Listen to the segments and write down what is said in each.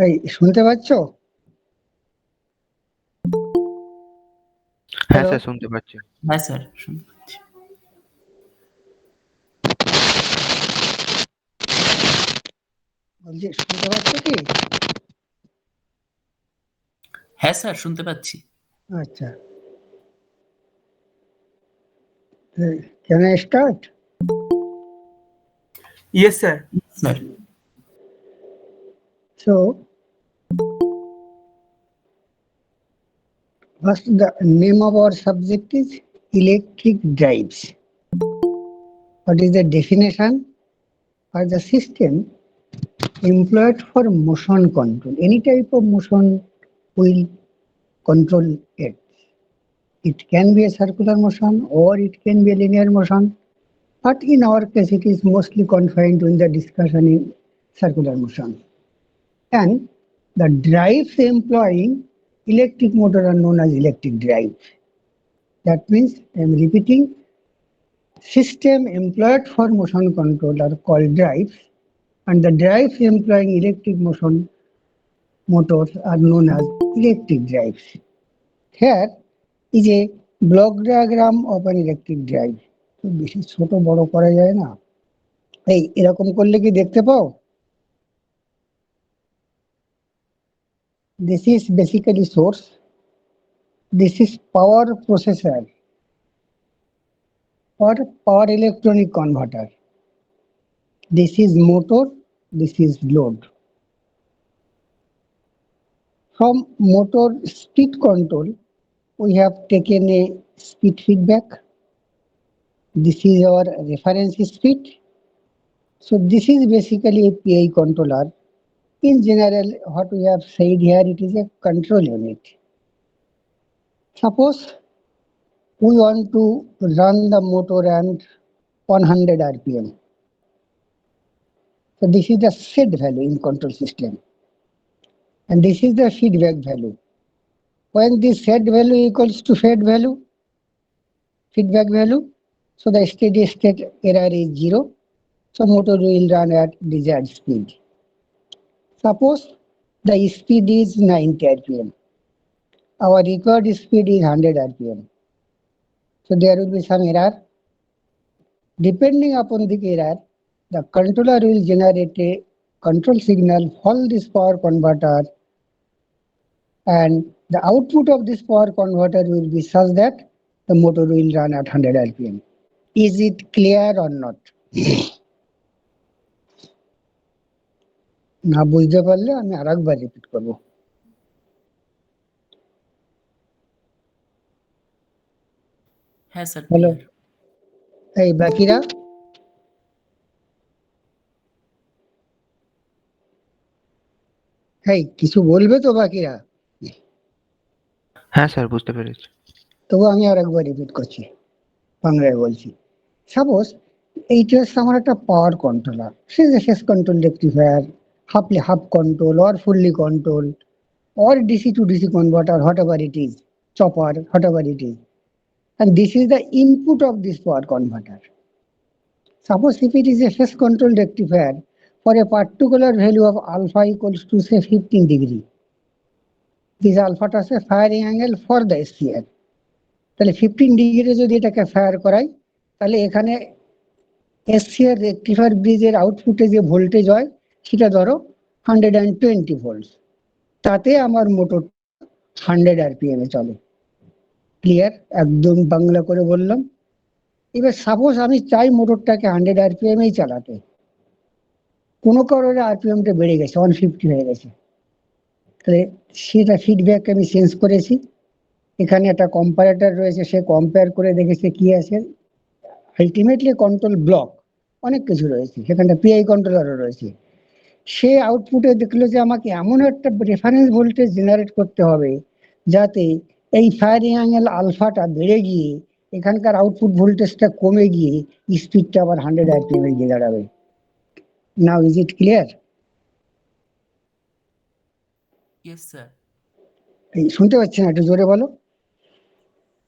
এই শুনতে পাচ্ছ? হ্যাঁ হ্যালো, স্যার, শুনতে পাচ্ছি। হ্যাঁ স্যার, শুনতে পাচ্ছি। বলছি শুনতে পাচ্ছ কি? হ্যাঁ স্যার, শুনতে পাচ্ছি। আচ্ছা, can I start? Yes, sir. Sir, So, first the name of our subject is electric drives. What is the definition? Are the system employed for motion control? Any type of motion will control it. It can be a circular motion or it can be a linear motion. But in our case, it is mostly confined in the discussion in circular motion. And the drives employing electric motor are known as electric drive. That means, I am repeating, system employed for motion control are called drives, and the drives employing electric motion motors are known as electric drives. Here is a block diagram of an electric drive. তো বেশি ছোট বড় করা যায় না, এই এরকম করলে কি দেখতে পাও? This is basically source. This is power processor or power electronic converter. This is motor, this is load. From motor speed control, we have taken a speed feedback. This is our reference speed. So this is basically a PI controller. In general, what we have said here, it is a control unit. Suppose we want to run the motor at 100 RPM. So this is the set value in control system. And this is the feedback value. When this set value equals to feedback value, so the steady state error is 0. So motor will run at desired speed. Suppose the speed is 90 RPM. Our required speed is 100 RPM. So there will be some error. Depending upon the error, the controller will generate a control signal for this power converter, and the output of this power converter will be such that the motor will run at 100 RPM. Is it clear or not? না বুঝতে পারলে আমি আরেকবার repeat করব। হ্যাঁ sir, hello, clear। এই বাকিরা এই কিছু বলবে তো বাকিরা? হ্যাঁ স্যার, বুঝতে পেরেছি। তবু আমি আরেকবার রিপিট করছি, বাংলায় বলছি। সাপোজ এইটা হচ্ছে আমার একটা পাওয়ার কন্ট্রোলার, সে যে শেষ কন্ট্রোল রেক্টিফায়ার, হাফলি half control or fully control or DC to DC converter, whatever it is, chopper, whatever it is. And this is the input of this power converter. Suppose if it is a phase control rectifier for a particular value of alpha equals to say 15 degree. This alpha টা আছে firing angle for the SCR। তাহলে 15 degree যদি এটাকে fire করাই, তাহলে এখানে SCR rectifier ব্রিজের আউটপুটে যে ভোল্টেজ হয় সেটা ধরো 120 ভোল্ট। তাতে আমার মোটর 100 RPM এ চলে। ক্লিয়ার? একদম বাংলা করে বললাম। এবার সাপোজ আমি চাই মোটরটাকে 100 RPM এই চালাতে, কোনো কারণে RPMটা বেড়ে গেছে, 150 হয়ে গেছে, তাহলে সেটা ফিডব্যাক আমি চেঞ্জ করেছি। এখানে একটা কম্পারেটর রয়েছে, সে কম্পেয়ার করে দেখেছে কি আছে। আলটিমেটলি কন্ট্রোল ব্লক অনেক কিছু রয়েছে, সেখানে PI কন্ট্রোলারও রয়েছে। সে আউটপুটে দেখলো যে আমাকে এমন একটা রেফারেন্স ভোল্টেজ জেনারেট করতে হবে যাতে এই ফায়ারিং অ্যাঙ্গেল আলফাটা বেড়ে গিয়ে এখানকার আউটপুট ভোল্টেজটা কমে গিয়ে স্পিডটা আবার 100 RPM এ গিয়ে দাঁড়াবে। Now is it clear? Yes sir. এই শুনতে পাচ্ছি না, একটু জোরে বলো।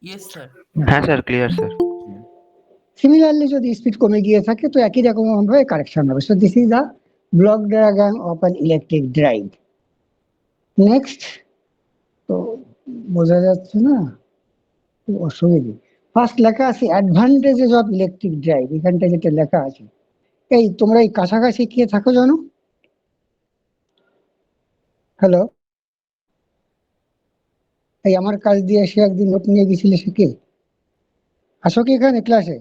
Yes sir. হ্যাঁ স্যার, ক্লিয়ার স্যার। সিমিলারলি যদি স্পিড কমে গিয়ে থাকে তো একই রকম ভাবে কারেকশন হবে। So this is the block diagram of an electric drive. Next, তো বোঝা যাচ্ছে না, খুব অসুবিধে। ফার্স্ট লেখা আছে অ্যাডভান্টেজেস অফ ইলেকট্রিক ড্রাইভ, এখানটা যেটা লেখা আছে, এই তোমরা এই কাছাকাছি কে থাকো জানো? হ্যালো, এই আমার কাছ দিয়ে এসে একদিন নোট নিয়ে গেছিলে, সে কে? আসো কি এখানে ক্লাসে?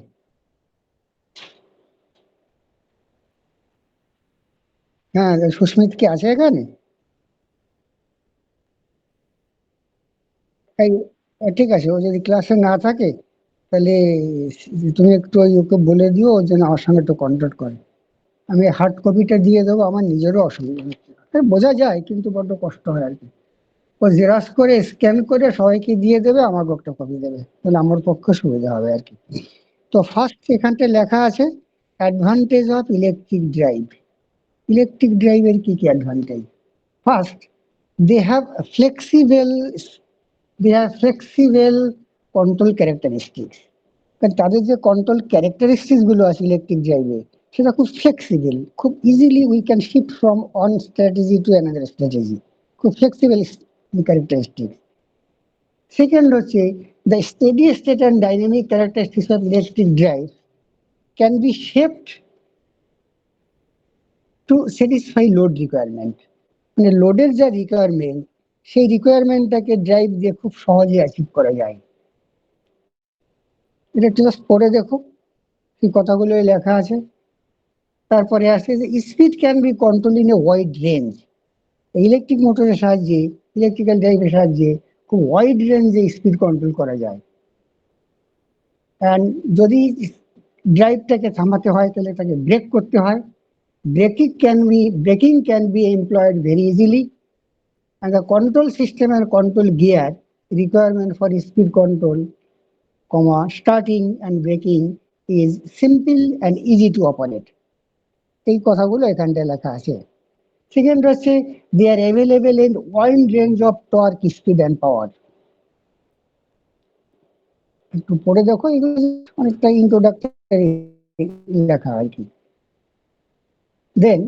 হ্যাঁ, সুস্মিত কি আছে এখানে? এই ঠিক আছে, ও যদি ক্লাসে না থাকে তাহলে তুমি একটু ওকে বলে দিও ও যেন আমার সঙ্গে একটু কন্ট্যাক্ট করে। আমি হার্ড কপিটা দিয়ে দেবো, আমার নিজেরও অসুবিধা হচ্ছে, বোঝা যায় কিন্তু বড্ড কষ্ট হয় আর কি। ও জেরক্স করে স্ক্যান করে সবাইকে দিয়ে দেবে, আমাকে একটা কপি দেবে, তাহলে আমার পক্ষে সুবিধা হবে আর কি। তো ফার্স্ট এখানটা লেখা আছে advantage of electric drive. Electric ড্রাইভের কি কি advantage? First, they have flexible flexible control characteristics। কারণ তাদের যে কন্ট্রোল ক্যারেক্টারিস্টিক্স গুলো আছে ইলেকট্রিক ড্রাইভে, সেটা খুব ফ্লেক্সিবল, খুব easily we can shift from one strategy to another strategy, খুব ফ্লেক্সিবল ক্যারেক্টারিস্টিক্স। সেকেন্ড হচ্ছে the steady state and dynamic characteristics of electric drive can be shaped to satisfy load requirement. মানে লোডের যা requirement, সেই রিকোয়ারমেন্টটাকে drive দিয়ে খুব সহজে achieve করা যায়। এটা একটু জাস্ট পড়ে দেখো, সেই কথাগুলো লেখা আছে। তারপরে আসে যে speed can be control in a wide range. Electric মোটরের সাহায্যে, ইলেকট্রিক্যাল ড্রাইভের সাহায্যে খুব ওয়াইড রেঞ্জে স্পিড কন্ট্রোল করা যায়। অ্যান্ড যদি ড্রাইভটাকে থামাতে হয় তাহলে তাকে ব্রেক করতে হয়, braking can be employed very easily, and the control system and control gear requirement for speed control, starting and braking is simple and easy to operate। এই কথাগুলো এখানটায় লেখা আছে। সেকেন্ড হচ্ছে they are available in wide range of torque, speed and power. একটু পড়ে দেখো, এগুলো অনেকটা ইন্ট্রোডাক্টরি লেখা আর কি। দেন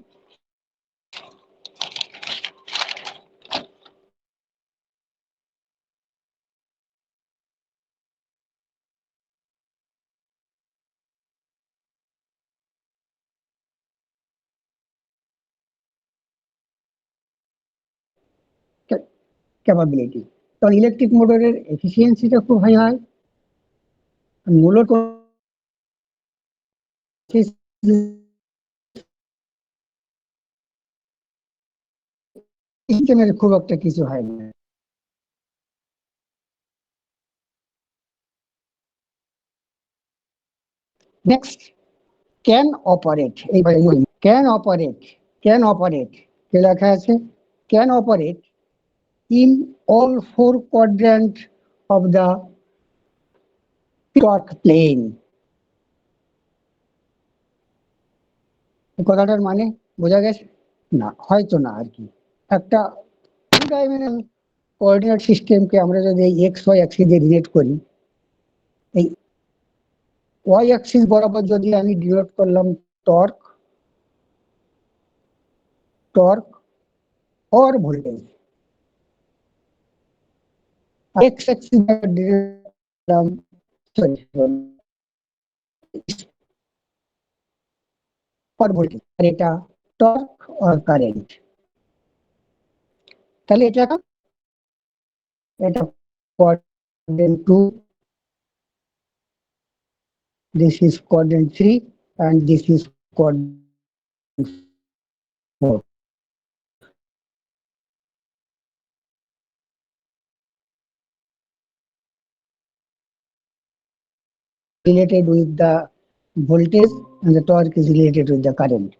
ক্যাপাবিলিটি, কারণ ইলেকট্রিক মোটরের এফিসিয়েন্সিটা খুব হাই হয়। মূলত সিস্টেমের খুব একটা কিছু হয় না। Next, can operate. এইবার ক্যান অপারেট কে লেখা আছে? Can operate in all four quadrant of the torque plane. কথাটার মানে বোঝা গেছে? না, হয়তো না আর কি। একটা টু ডাইমেনশনাল কোঅর্ডিনেট সিস্টেমকে আমরা যদি এক্স ওয়াই অ্যাক্সিস দিয়ে রিলেট করি, এই ওয়াই অ্যাক্সিস বরাবর যদি আমি ডিনোট করলাম torque or voltage, x axis or voltage, আর এটা টর্ক or কারেন্ট। তাহলে এটা quadrant 2, this is quadrant 3, and this is quadrant 4. Related with the voltage, and the torque is related with the current.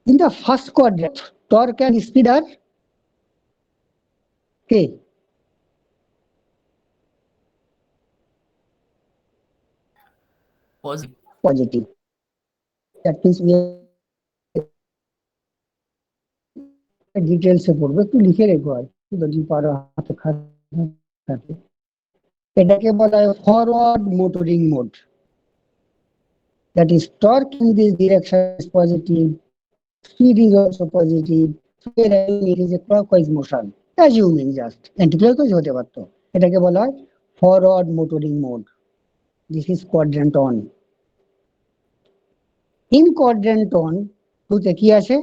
In the first quadrant, torque and speed are K. Positive. That means we ডিটেলসে পড়বে, একটু লিখে রেখো আর যদি পারো হাতে খাতে। এটাকে বলা হয় forward motoring mode. That is torque in this direction is positive, speed is also positive, so it is a clockwise motion, assuming just anti-clockwise হতে পারতো, এটাকে বলা হয় forward motoring mode. This is quadrant on. In quadrant on টুতে কি আছে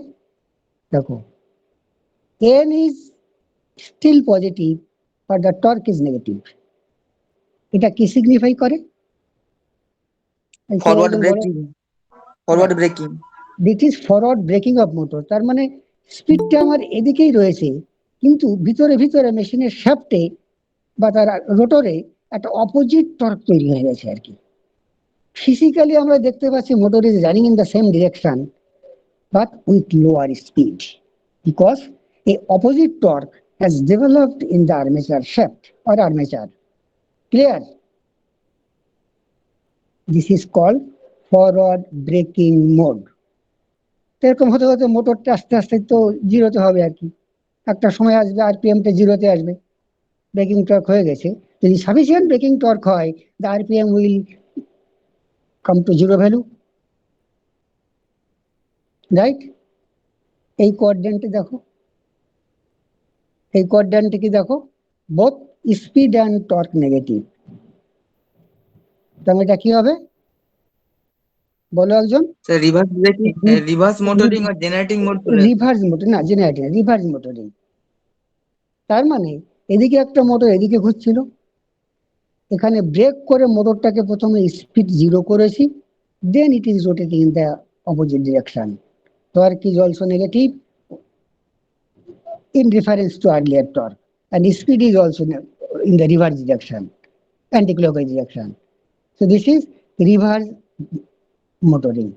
দেখো, n is still positive but the torque is negative। এটা কি সিগনিফাই করে? Forward breaking, forward breaking. This is forward breaking of motor. তার মানে স্পিডটা আমার এদিকেই রয়েছে, কিন্তু ভিতরে ভিতরে মেশিনের শ্যাফটে বা তার রোটরে একটা অপোজিট টর্ক তৈরি হয়ে গেছে আর কি। ফিজিক্যালি আমরা দেখতে পাচ্ছি motor is running in the same direction but with lower speed because a opposite torque has developed in the armature shaft or armature. Clear? This is called forward braking mode. এরকম হতে হতে মোটরটা আস্তে আস্তে তো জিরোতে হবে আর কি, একটা সময় আসবে আরপিএমটা জিরোতে আসবে, ব্রেকিং টর্ক হয়ে গেছে। যদি সাফিসিয়েন্ট ব্রেকিং টর্ক হয়, the RPM will come to zero value, right? এই কোয়াড্রেন্টে দেখো, এই কোয়াড্রেন্টে কি দেখো, both speed and torque negative. তাহলে এটা কি হবে বলো একজন? Sir reverse braking, reverse motoring আর জেনারেটিং মোড চলে আসে। রিভার্স মোটর না, জেনারেটিং, রিভার্স মোটরিং। তার মানে এদিকে একটা মোটর এদিকে ঘুরছিল, এখানে ব্রেক করে মোটরটাকে প্রথমে স্পিড জিরো করেছি, then it is rotating in the opposite direction. Torque is also negative in reference to earlier torque, and speed is also in the reverse direction, anti-clockwise direction. So this is reverse motoring.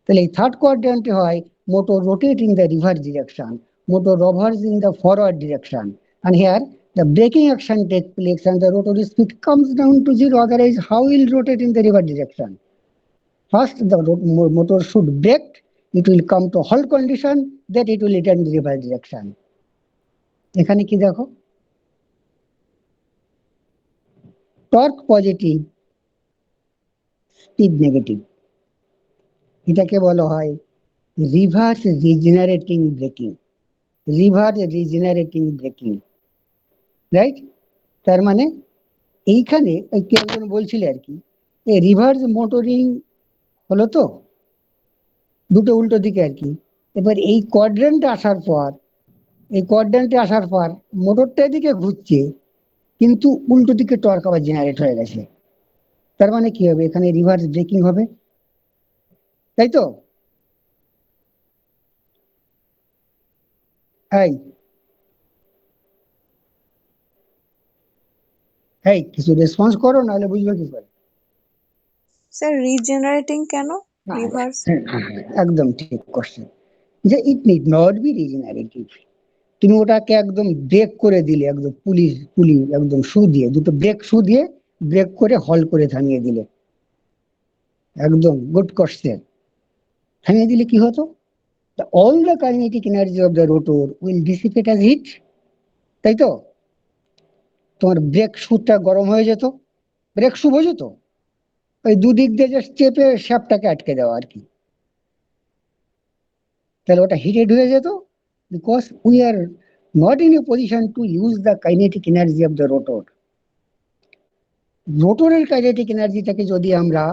তাহলে এই third কোয়াড্রেন্টে হয় motor rotate in the reverse direction, motor reverse in the forward direction, and here the braking action takes place and the rotor speed comes down to zero, otherwise how will rotate in the reverse direction? First the motor should brake, it will come to halt condition, then it will return to the reverse direction. এখানে কি দেখো, torque positive, speed negative, এটাকে বলা হয় reverse regenerating braking, reverse regenerating braking, right? তার মানে এইখানে কে একজন বলছিলে আর কি, এই রিভার্স মোটরিং হলো তো দুটো উল্টো দিকে আর কি। এবার এই কোয়াড্রেন্টে আসার পর, এই কোয়াড্রেন্টে আসার পর মোটরটা এদিকে ঘুরছে, কিন্তু উল্টো দিকে টর্ক আবার জেনারেট হয়ে গেছে। তার মানে কি হবে, এখানে রিভার্স ব্রেকিং হবে, তাই তো? এই কিছু রেসপন্স করো, নাহলে বুঝবে কি করে। স্যার রিজেনারেটিং কেন? রিভার্স একদম ঠিক কোশ্চেন, যে it need not be regenerative. তুমি ওটাকে একদম ব্রেক করে দিলে, একদম পুলি পুলি একদম শু দিয়ে, দুটো ব্রেক শু দিয়ে ব্রেক করে হল করে থামিয়ে দিলে, একদম গুড কোশ্চেন। থামিয়ে দিলে কি হতো, all the kinetic energy of the rotor will dissipate as heat, তাই তো? তোমার ব্রেক শুটা গরম হয়ে যেত, ব্রেক শু বোঝো তো, ওই দুদিক দিয়ে জাস্ট চেপে শ্যাফটটাকে আটকে দেওয়া আর কি। তাহলে ওটা হিটেড হয়ে যেত, because we are not in a position to use the kinetic energy of the rotor. রোটরের কাইনেটিক এনার্জিটাকে যদি আমরা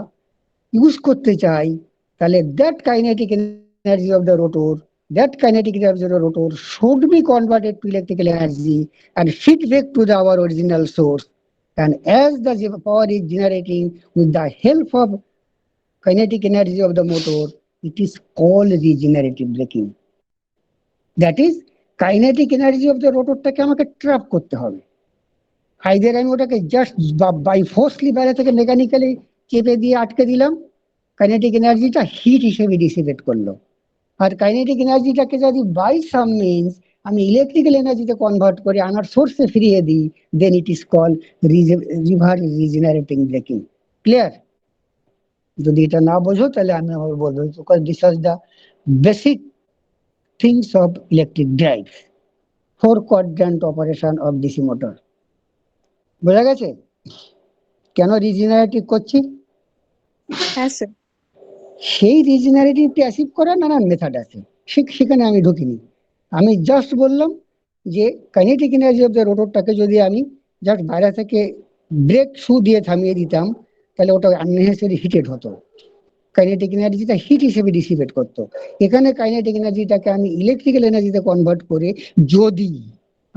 ইউজ করতে চাই, তাহলে that kinetic energy of the rotor, that kinetic energy of the rotor should be converted to electrical energy and feed back to our original source. And as the power is generating with the help of kinetic energy of the motor, it is called regenerative braking. That is, kinetic energy of the rotor টাকে আমাকে trap করতে হবে। Either আমি ওটাকে just by ফোর্সলি বাইরে থেকে mechanically চেপে দিয়ে আটকে দিলাম, কাইনেটিক এনার্জিটা হিট হিসেবে ডিসিপেট করলো। আর কাইনেটিক এনার্জিটাকে যদি বাই সাম মিনস আমি ইলেকট্রিক্যাল এনার্জিতে কনভার্ট করে আমার সোর্সে ফিরিয়ে দিই, then it is called reverse regenerating braking. Clear? যদি এটা না বোঝো তাহলে আমি আবার বলবো, because this was the basic things of electric drive, four quadrant operation of DC motor. বোঝা গেছে কেন রিজেনারেটিভ করছি? হ্যাঁ স্যার। সেই রিজেনারেটিভটি অ্যাচিভ করার নানান মেথড আছে, সেখানে আমি ঢুকিনি। আমি জাস্ট বললাম যে কাইনেটিক এনার্জি অফ দ্য রোটরটাকে যদি আমি জাস্ট বাইরে থেকে ব্রেক শু দিয়ে থামিয়ে দিতাম, তাহলে ওটা আননেসেসারি হিটেড হতো, কাইনেটিক এনার্জিটা হিট হিসেবে ডিসিপেট করতো। এখানে কাইনেটিক এনার্জিটাকে আমি ইলেকট্রিক্যাল এনার্জিতে কনভার্ট করে যদি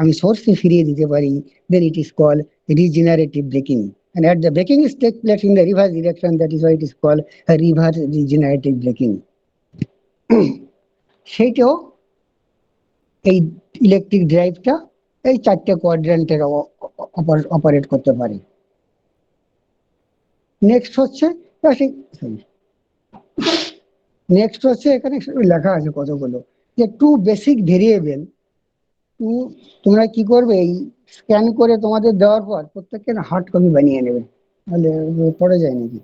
আমি সোর্সে ফিরিয়ে দিতে পারি, then it is called regenerative braking, and at the braking is take place in the reverse direction, that is why it is called a reverse regenerative braking. সেইটাও এই ইলেকট্রিক ড্রাইভটা এই 4টে কোয়াড্র্যান্টের অপারেট করতে পারে। নেক্সট হচ্ছে এখানে লেখা আছে কতগুলো, যে টু বেসিক ভেরিয়েবল। তোমরা কি করবে, এই স্ক্যান করে তোমাদের দেওয়ার পর প্রত্যেককে হার্ড কপি বানিয়ে নেবে, তাহলে পড়ে যায় নাকি।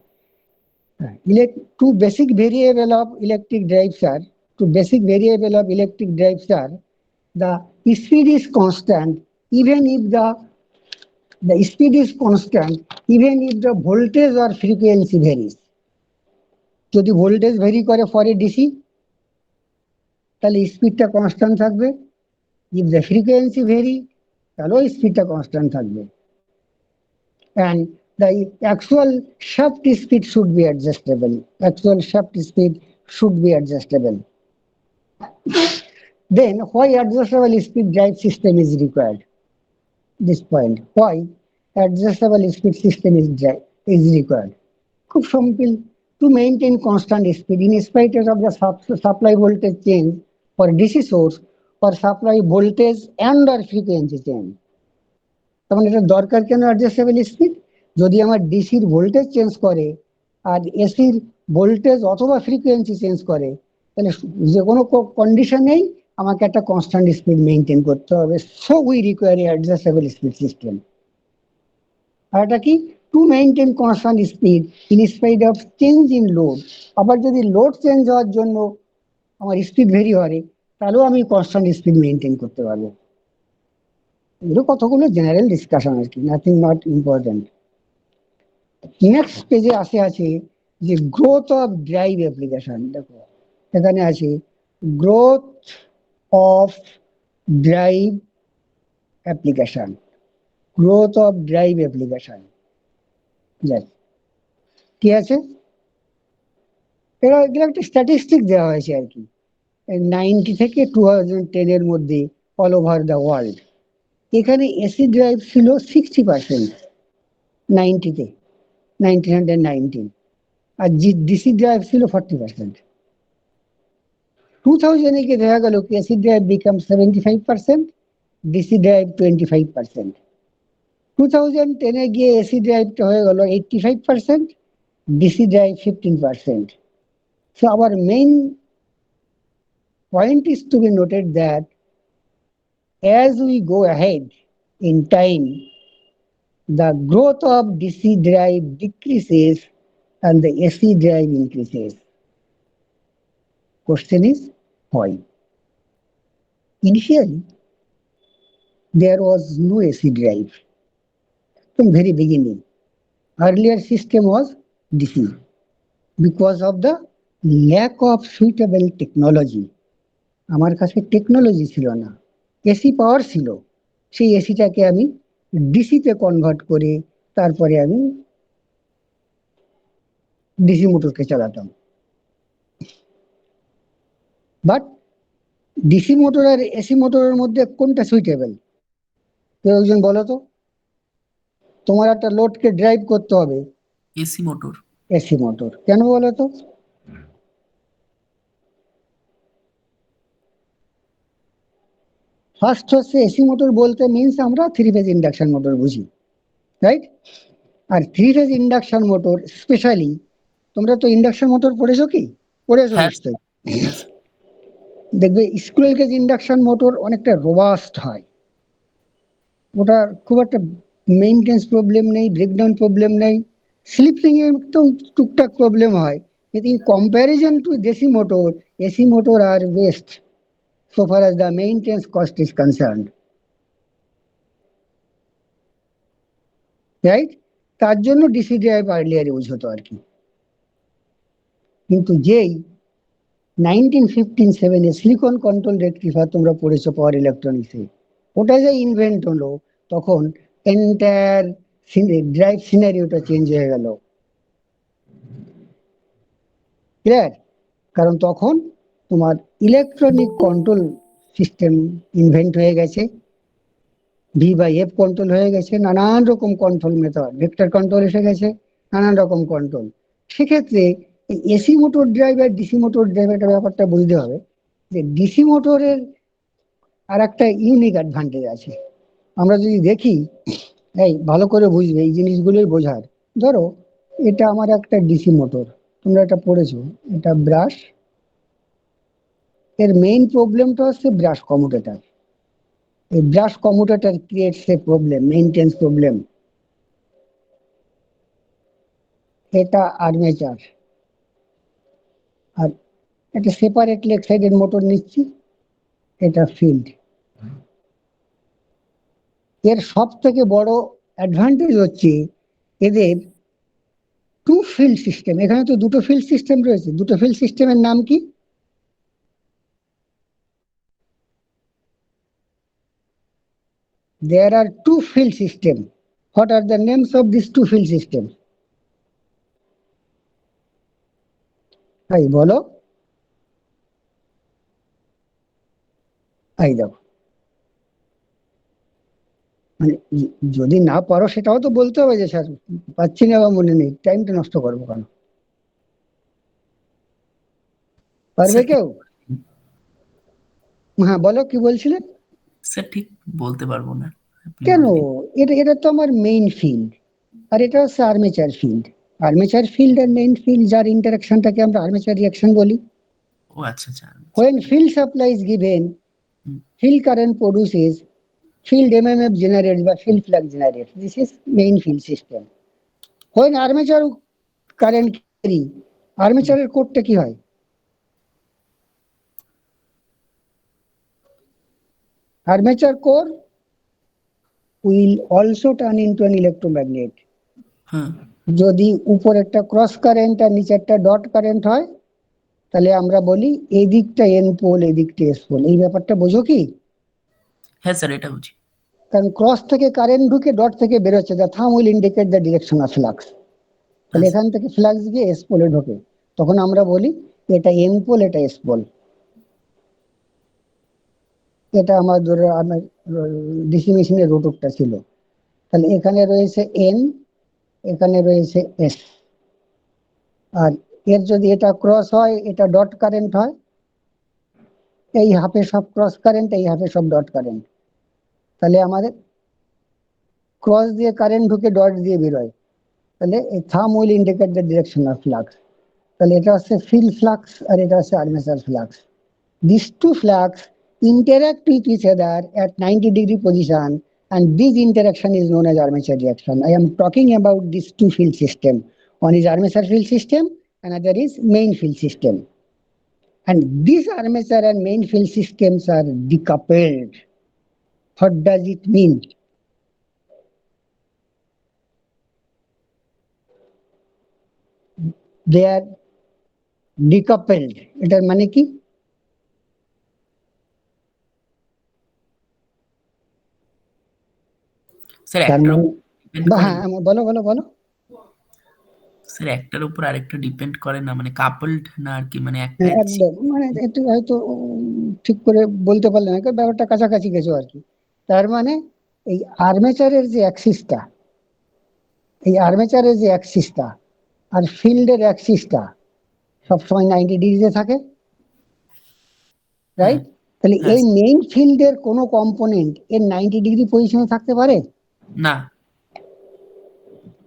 Two basic variable of electric drives are the speed is constant even if the speed is constant even if the voltage or frequency varies. যদি ভোল্টেজ ভেরি করে ফর এ ডিসি, তাহলে স্পিডটা কনস্ট্যান্ট থাকবে। if the frequency vary, তাহলেও স্পিডটা constant থাকবে। and the actual shaft speed should be adjustable. Then why adjustable speed drive system is required? This point, why adjustable speed system is required? খুব simple, to maintain constant speed in spite of the supply voltage change for DC source or supply voltage and or frequency change. তখন এটা দরকার কেন adjustable speed? যদি আমার ডিসির voltage change করে আর এসির ভোল্টেজ অথবা ফ্রিকোয়েন্সি চেঞ্জ করে, তাহলে যে কোনো কন্ডিশনেই আমাকে একটা কনস্ট্যান্ট স্পিড মেনটেন করতে হবে। So we require a adjustable speed system. আর এটা কি, to maintain constant speed in spite of change in load. আবার যদি লোড চেঞ্জ হওয়ার জন্য আমার স্পিড ভেরি হয়, তাহলেও আমি কনস্ট্যান্ট স্পিড মেনটেন করতে পারবো। এগুলো কতগুলো জেনারেল ডিসকাশন আর কি, নাথিং নট ইম্পর্টেন্ট। নেক্সট পেজে আছে যে গ্রোথ অফ ড্রাইভ অ্যাপ্লিকেশন। দেখো এখানে আছে গ্রোথ অফ ড্রাইভ অ্যাপ্লিকেশন, কি আছে? এগুলো একটা স্ট্যাটিস্টিক দেওয়া হয়েছে আর কি, 90 থেকে 2010 এর মধ্যে অল ওভার দ্য ওয়ার্ল্ড। এখানে এসি ড্রাইভ ছিল 60% 90-তে, 1919, আর ডিসি ড্রাইভ ছিল 40%। 2000-এ গিয়ে দেখা গেল কি AC drive become 75%, DC drive 25%। 2010-এ গিয়ে এসি ড্রাইভটা হয়ে গেল 85%, DC drive 15%। So our main point is to be noted that as we go ahead in time, the growth of DC drive decreases and the AC drive increases. Question is why? Initially, there was no AC drive from very beginning. Earlier system was DC because of the lack of suitable technology. আমার কাছে technology ছিল না, AC পাওয়ার ছিল, সেই এসিটাকে আমি ডিসিতে convert করে তারপরে আমি ডিসি মোটরকে চালাতাম। বাট ডিসি মোটর আর এসি মোটরের মধ্যে কোনটা সুইটেবল? কেউ একজন বলো তো। তোমার একটা লোডকে ড্রাইভ করতে হবে, এসি মোটর। AC motor. কেন বলো তো? ফার্স্ট হচ্ছে এসি মোটর বলতে মিনস আমরা 3-ফেজ ইন্ডাকশন মোটর বুঝি, রাইট? আর 3-ফেজ ইন্ডাকশন মোটর স্পেশালি, তোমরা তো ইন্ডাকশন মোটর পড়েছো কি? পড়েছো নিশ্চয়ই। দেখবে স্কুয়েল কেজ ইন্ডাকশন মোটর অনেকটা রোবাস্ট হয়, ওটা খুব একটা মেইনটেন্স প্রবলেম নেই, ব্রেকডাউন প্রবলেম নেই, স্লিপিং এর একদম টুকটাক প্রবলেম হয়। কিন্তু ইন কম্প্যারিজন টু দেশি motor, AC motor R best so far as the maintenance cost is concerned, right? তার জন্য ডিসি ড্রাইভ আর্লিয়ার ইউজ হতো আর কি। কিন্তু যেই 1957 সিলিকন কন্ট্রোল রেকটিফায়ার তোমরা পড়েছো পাওয়ার ইলেকট্রনিক্সে। ওটা যে ইনভেন্ট হলো তখন এন্টায়ার ড্রাইভ সিনারিওটা চেঞ্জ হয়ে গেল। ক্লিয়ার? কারণ তখন তোমার ইলেকট্রনিক কন্ট্রোল সিস্টেম ইনভেন্ট হয়ে গেছে, V/F কন্ট্রোল হয়ে গেছে, নানান রকম কন্ট্রোল মেথড, ভেক্টর কন্ট্রোল এসে গেছে, নানান রকম কন্ট্রোল। সেক্ষেত্রে এসি মোটর ড্রাইভ আর ডিসি মোটর ড্রাইভের ব্যাপারটা বুঝতে হবে যে ডিসি মোটরের আর একটা ইউনিক অ্যাডভান্টেজ আছে। আমরা যদি দেখি, এই ভালো করে বুঝবে, এই জিনিসগুলোই বোঝার। ধরো এটা আমার একটা ডিসি মোটর, তোমরা এটা পড়েছো, এটা ব্রাশ, এর মেইন প্রবলেমটা হচ্ছে ব্রাশ কমিউটেটর। এই ব্রাশ কমিউটেটর ক্রিয়েটস এ প্রবলেম, মেইনটেন্স প্রবলেম। এটা আর্মেচার, আর এটা সেপারেটলি এক্সাইটেড মোটর নিচ্ছি, এটা ফিল্ড। এর সব থেকে বড় অ্যাডভান্টেজ হচ্ছে এদের টু ফিল্ড সিস্টেম। এখানে তো দুটো ফিল্ড সিস্টেম রয়েছে। দুটো ফিল্ড সিস্টেমের নাম কি? There are two field systems. What are the names of these two field systems? এই বলো। এই দেখো, মানে যদি না পারো সেটাও তো বলতে হবে যে স্যার পাচ্ছি না বা মনে নেই, টাইমটা নষ্ট করবো কেন? পারবে কেউ? হ্যাঁ বলো, কি বলছিলে? স্যার ঠিক বলতে পারবো না। আপনি কেন? বলে দিন। এটা তো আমার মেইন ফিল্ড, আর এটা হচ্ছে আর্মেচার ফিল্ড। আর্মেচার ফিল্ড আর মেইন ফিল্ড, যার ইন্টারাকশনটাকে আমরা আর্মেচার রিঅ্যাকশন বলি। ও আচ্ছা আচ্ছা। When field supply is given, field current produces, field MMF generates বা field flux generates. This is main field system. When armature current carry, আর্মেচারের কোডটা কি হয়? Armature core will also turn into an electromagnet. হ্যাঁ যদি উপর একটা cross current আর নিচে একটা ডট কারেন্ট হয়, তাহলে আমরা বলি এই দিকটা এন পোল, এই দিকটা এস পোল। এই ব্যাপারটা বোঝো কি? হ্যাঁ স্যার এটা বুঝি। কারণ ক্রস থেকে কারেন্ট ঢুকে ডট থেকে বেরোচ্ছে, the thumb will indicate the direction of flux. তাহলে এখান থেকে ফ্লাক্স গিয়ে এস পোলে ঢোকে, তখন আমরা বলি এটা এন পোল, এটা এস পোল। এটা আমার ধরো আমার ডিসি মেশিনের রোটরটা ছিল, তাহলে এখানে রয়েছে এন, এখানে রয়েছে এস। আর এর যদি এটা ক্রস হয়, এটা ডট কারেন্ট হয়, এই হাফে সব ক্রস কারেন্ট, এই হাফে সব ডট কারেন্ট। তাহলে আমাদের ক্রস দিয়ে কারেন্ট ঢুকে ডট দিয়ে বেরোয়, তাহলে এই thumb will indicate the direction of flux. তাহলে এটা হচ্ছে ফিল্ড ফ্লাক্স আর এটা হচ্ছে armature flux. These two flux interact with each other at 90 degree position, and this interaction is known as armature reaction. I am talking about these two field system. One is armature field system, another is main field system. And these armature and main field systems are decoupled. What does it mean? They are decoupled. এটার মানে কি? Sir তার একটার মানে উপর depend করে হ্যাঁ বলো বলো বলো। স্যার একটার উপর আরেকটা ডিপেন্ড করে না, মানে কাপলড না আর কি, মানে একটা একদম, মানে একটু হয়তো ঠিক করে বলতে পারলে না, কারণ ব্যাপারটা কাছাকাছি গেছো আর কি। তার মানে এই আর্মেচারের যে অ্যাক্সিসটা, এই আর্মেচারের যে অ্যাক্সিসটা আর ফিল্ডের অ্যাক্সিসটা সবসময় 90 ডিগ্রিতে থাকে, রাইট? তাহলে হ্যাঁ। এই মেইন ফিল্ডের কোনো কম্পোনেন্ট এর 90 ডিগ্রি পজিশনে থাকতে পারে না।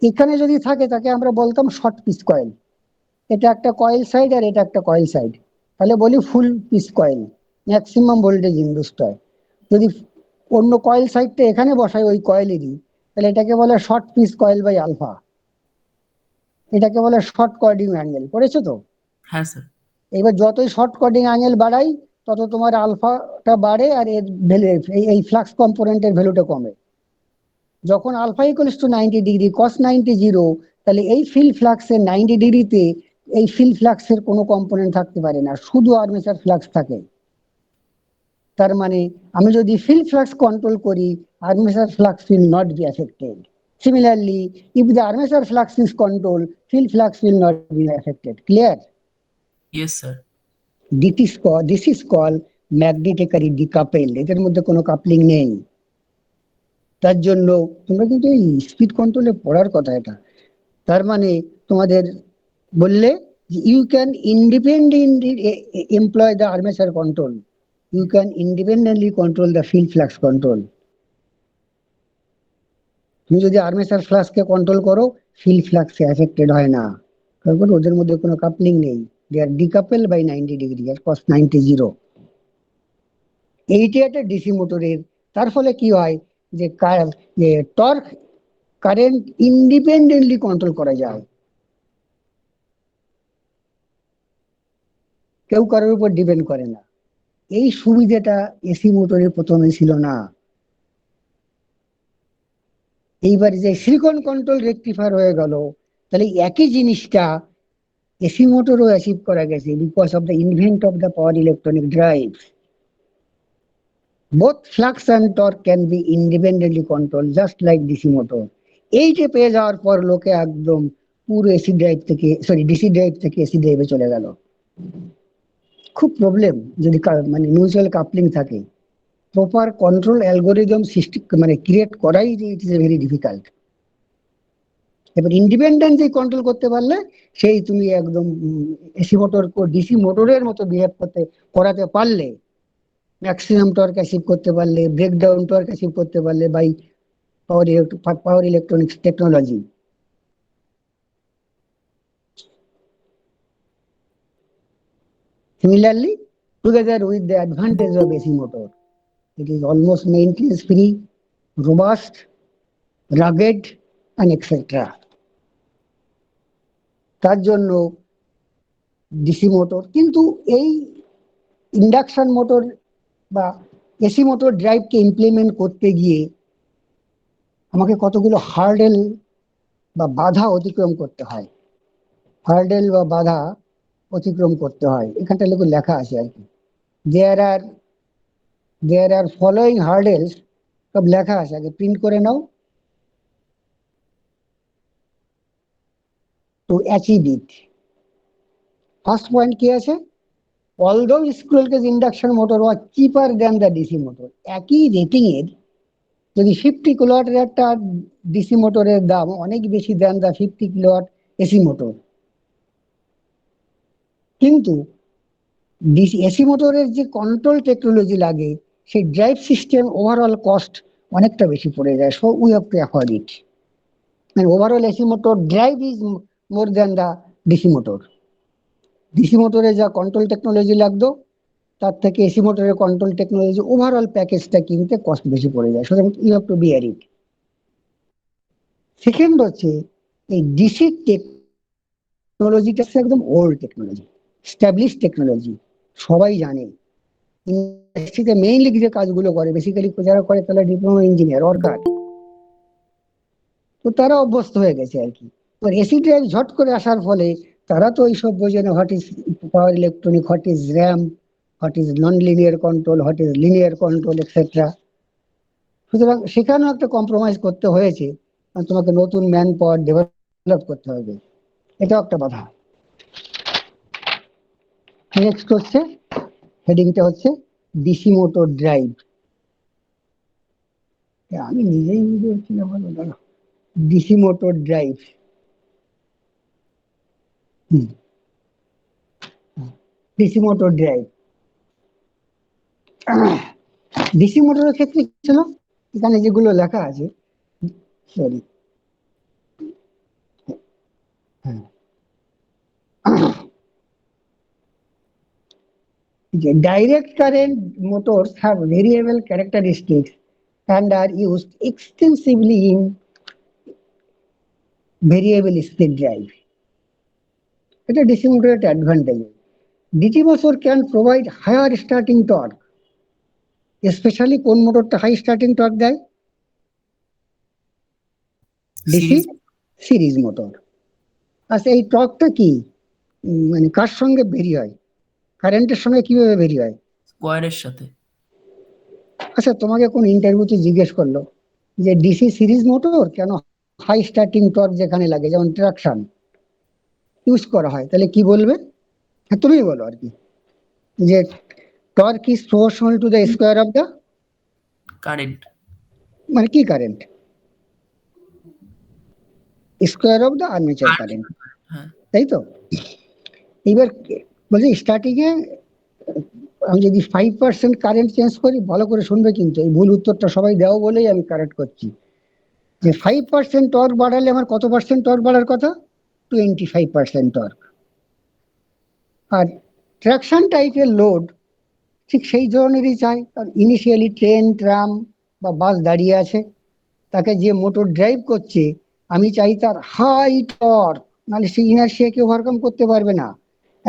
এখানে যদি থাকে তাকে আমরা বলতাম শর্ট পিস কয়েল। এটা একটা কয়েল সাইড আর এটা একটা কয়েল সাইড, তাহলে বলি ফুল piece coil, maximum voltage induced হয়। যদি অন্য কয়েল সাইডটা এখানে বসাই ওই কয়েলেরই, তাহলে এটাকে বলে short pitch coil by alpha. এটাকে বলে শর্ট কর্ডিং অ্যাঙ্গেল, পড়েছো তো? হ্যাঁ স্যার। এবার যতই শর্ট কর্ডিং অ্যাঙ্গেল বাড়াই তত তোমার আলফাটা বাড়ে আর এর ভ্যালু, এই ফ্লাক্স কম্পোনেন্টের ভ্যালুটা কমে। যখন আলফা ইকুয়ালস টু 90 ডিগ্রি, কস 90 0, তাহলে এই ফিল্ড ফ্লাক্সের 90 ডিগ্রিতে এই ফিল্ড ফ্লাক্সের কোনো কম্পোনেন্ট থাকতে পারে না, শুধু আর্মেচার ফ্লাক্স থাকে। তার মানে আমি যদি ফিল্ড ফ্লাক্স কন্ট্রোল করি, armature flux will not be affected. Similarly, if the armature flux is controlled, field flux will not be affected. Clear? Yes, sir. This is called magnetically decoupled. এদের মধ্যে কোনো coupling নেই। তার জন্য তোমরা কিন্তু এই স্পিড কন্ট্রোলে পড়ার কথা এটা। তার মানে তোমাদের বললে you can independently employ the armature control, you can independently control the field flux control. তুমি যদি আর্মেচার ফ্লাক্সকে কন্ট্রোল করো, ফিল্ড ফ্লাক্সে এফেক্টেড হয় না, কারণ ওদের মধ্যে কোনো কাপলিং নেই। দে আর ডিকাপেল বাই 90 ডিগ্রি আর cos 90 0। এইটি একটা ডিসি মোটরের। তার ফলে কি হয় যে টর্ক কারেন্ট ইন্ডিপেন্ডেন্টলি কন্ট্রোল করা যায়, কেউ কারোর উপর ডিপেন্ড করে না। এই সুবিধাটা এসি মোটরে প্রথমে ছিল না। এইবার যে সিলিকন কন্ট্রোল রেকটিফায়ার হয়ে গেল, তাহলে একই জিনিসটা এসি মোটরও অ্যাচিভ করা গেছে because of the invent of the power electronic drive. Both flux and torque can be independently control just like DC motor. এইটা পেয়ে যাওয়ার পর লোকে একদম পুরো এসি ড্রাইভ থেকে ডিসি ড্রাইভ থেকে এসি ড্রাইভে চলে গেল। খুব প্রবলেম যদি মানে মিউচুয়াল কাপলিং থাকে, প্রপার কন্ট্রোল অ্যালগোরিদম ক্রিয়েট করাই ইট ইজ ভেরি ডিফিকাল্ট। এবার ইন্ডিপেন্ডেন্ট যে কন্ট্রোল করতে পারলে সেই তুমি একদম এসি মোটর ডিসি মোটরের মতো বিহেভ করাতে পারলে, ম্যাক্সিমাম টর্ক অ্যাচিভ করতে পারলে, ব্রেকডাউন টর্ক অ্যাচিভ করতে পারলে by power electronics technology. Similarly, together with the advantage of AC motor, it is almost maintenance free, robust, rugged, and etc. তার জন্য ডিসি মোটর। কিন্তু এই ইন্ডাকশন মোটর বা AC motor ড্রাইভকে implement করতে গিয়ে আমাকে কতগুলো হার্ডেল বা বাধা অতিক্রম করতে হয়। হার্ডেল বা বাধা অতিক্রম করতে হয়, এখানটা লেখা আছে আর কি। দেয়ার আর ফলোয়িং হার্ডেলস, সব লেখা আছে, আগে প্রিন্ট করে নাও। To achieve it, first point কি আছে? Although squirrel cage induction motor was cheaper than the DC motor. একই রেটিং এর যদি 50 কিলোওয়াটের একটা ডিসি মোটরের দাম অনেক বেশি দেন দ্য 50 কিলোওয়াট এসি মোটর, কিন্তু এসি মোটরের যে কন্ট্রোল টেকনোলজি লাগে, সেই ড্রাইভ সিস্টেম ওভারঅল কস্ট অনেকটা বেশি পড়ে যায়। So we have to afford it. মানে overall AC motor drive is more than the DC motor. DC মোটরে যা কন্ট্রোল টেকনোলজি লাগতো তার থেকে এসি মোটরের কন্ট্রোল টেকনোলজি ওভারঅল প্যাকেজটা কিনতে কস্ট বেশি পড়ে যায়। সুতরাং you have to bear it. Second হচ্ছে এই ডিসি টেকনোলজিটা একদম ওল্ড টেকনোলজি, স্টাবলিশ টেকনোলজি, সবাই জানে। ইন্ডাস্ট্রিতে মেইনলি যে কাজগুলো করে বেসিক্যালি যারা করে তারা ডিপ্লোমা ইঞ্জিনিয়ার ওয়ার্কার, তো তারা অভ্যস্ত হয়ে গেছে আর কি। এবার এসি ড্রাইভ ঝট করে আসার ফলে তারা তো এইসব বোঝে না, what is power electronic, what is RAM, what is non linear control, what is linear control etcetera. সুতরাং সেখানেও একটা কম্প্রোমাইজ করতে হয়েছে, তোমাকে নতুন ম্যান পাওয়ার ডেভেলপ করতে হবে, এটাও একটা বাধা। নেক্সট হচ্ছে হেডিংটা হচ্ছে ডিসি মোটর ড্রাইভ। আমি নিজেই বুঝতে পারছি না, ভালো দাঁড়া। DC motor drive, DC motor drive. DC মোটরের ক্ষেত্রে কি ছিল, এখানে যেগুলো লেখা আছে, sorry, direct current motors have variable characteristics and are used extensively in variable speed drive. এটা ডিসি মোটরের একটা advantage. DC motor can provide higher starting torque, specially কোন মোটরটা হাই স্টার্টিং টর্ক দেয়? DC series motor. আচ্ছা, এই টর্কটা কি? মানে কার সঙ্গে ভেরি হয়, কারেন্টের সঙ্গে কিভাবে ভেরি হয়? স্কোয়ারের সাথে। আচ্ছা, তোমাকে কোন ইন্টারভিউতে জিজ্ঞেস করলো যে ডিসি সিরিজ মোটর কেন হাই স্টার্টিং টর্ক যেখানে লাগে, যেমন ট্রাকশন ইউজ করা হয়, তাহলে কি বলবে? হ্যাঁ, তুমি বলো আর কি, যে torque is proportional to the square of the, current. মানে কি current? Square of the armature current, হ্যাঁ। তাই তো? এবার বলছি স্টার্টিং এ আমি যদি 5% কারেন্ট চেঞ্জ করি, ভালো করে শুনবে কিন্তু, এই ভুল উত্তরটা সবাই দাও বলেই আমি কারেক্ট করছি, যে 5% টর্ক বাড়ালে আমার কত পার্সেন্ট টর্ক বাড়ার কথা? 25% টর্ক। আর ট্রাকশন টাইপের লোড ঠিক সেই ধরনেরই চাই, কারণ ইনিশিয়ালি ট্রেন, ট্রাম বা বাস দাঁড়িয়ে আছে, তাকে যে মোটর ড্রাইভ করছে আমি চাই তার হাই টর্ক, নাহলে সেই ইনার্শিয়াকে ওভারকাম করতে পারবে না।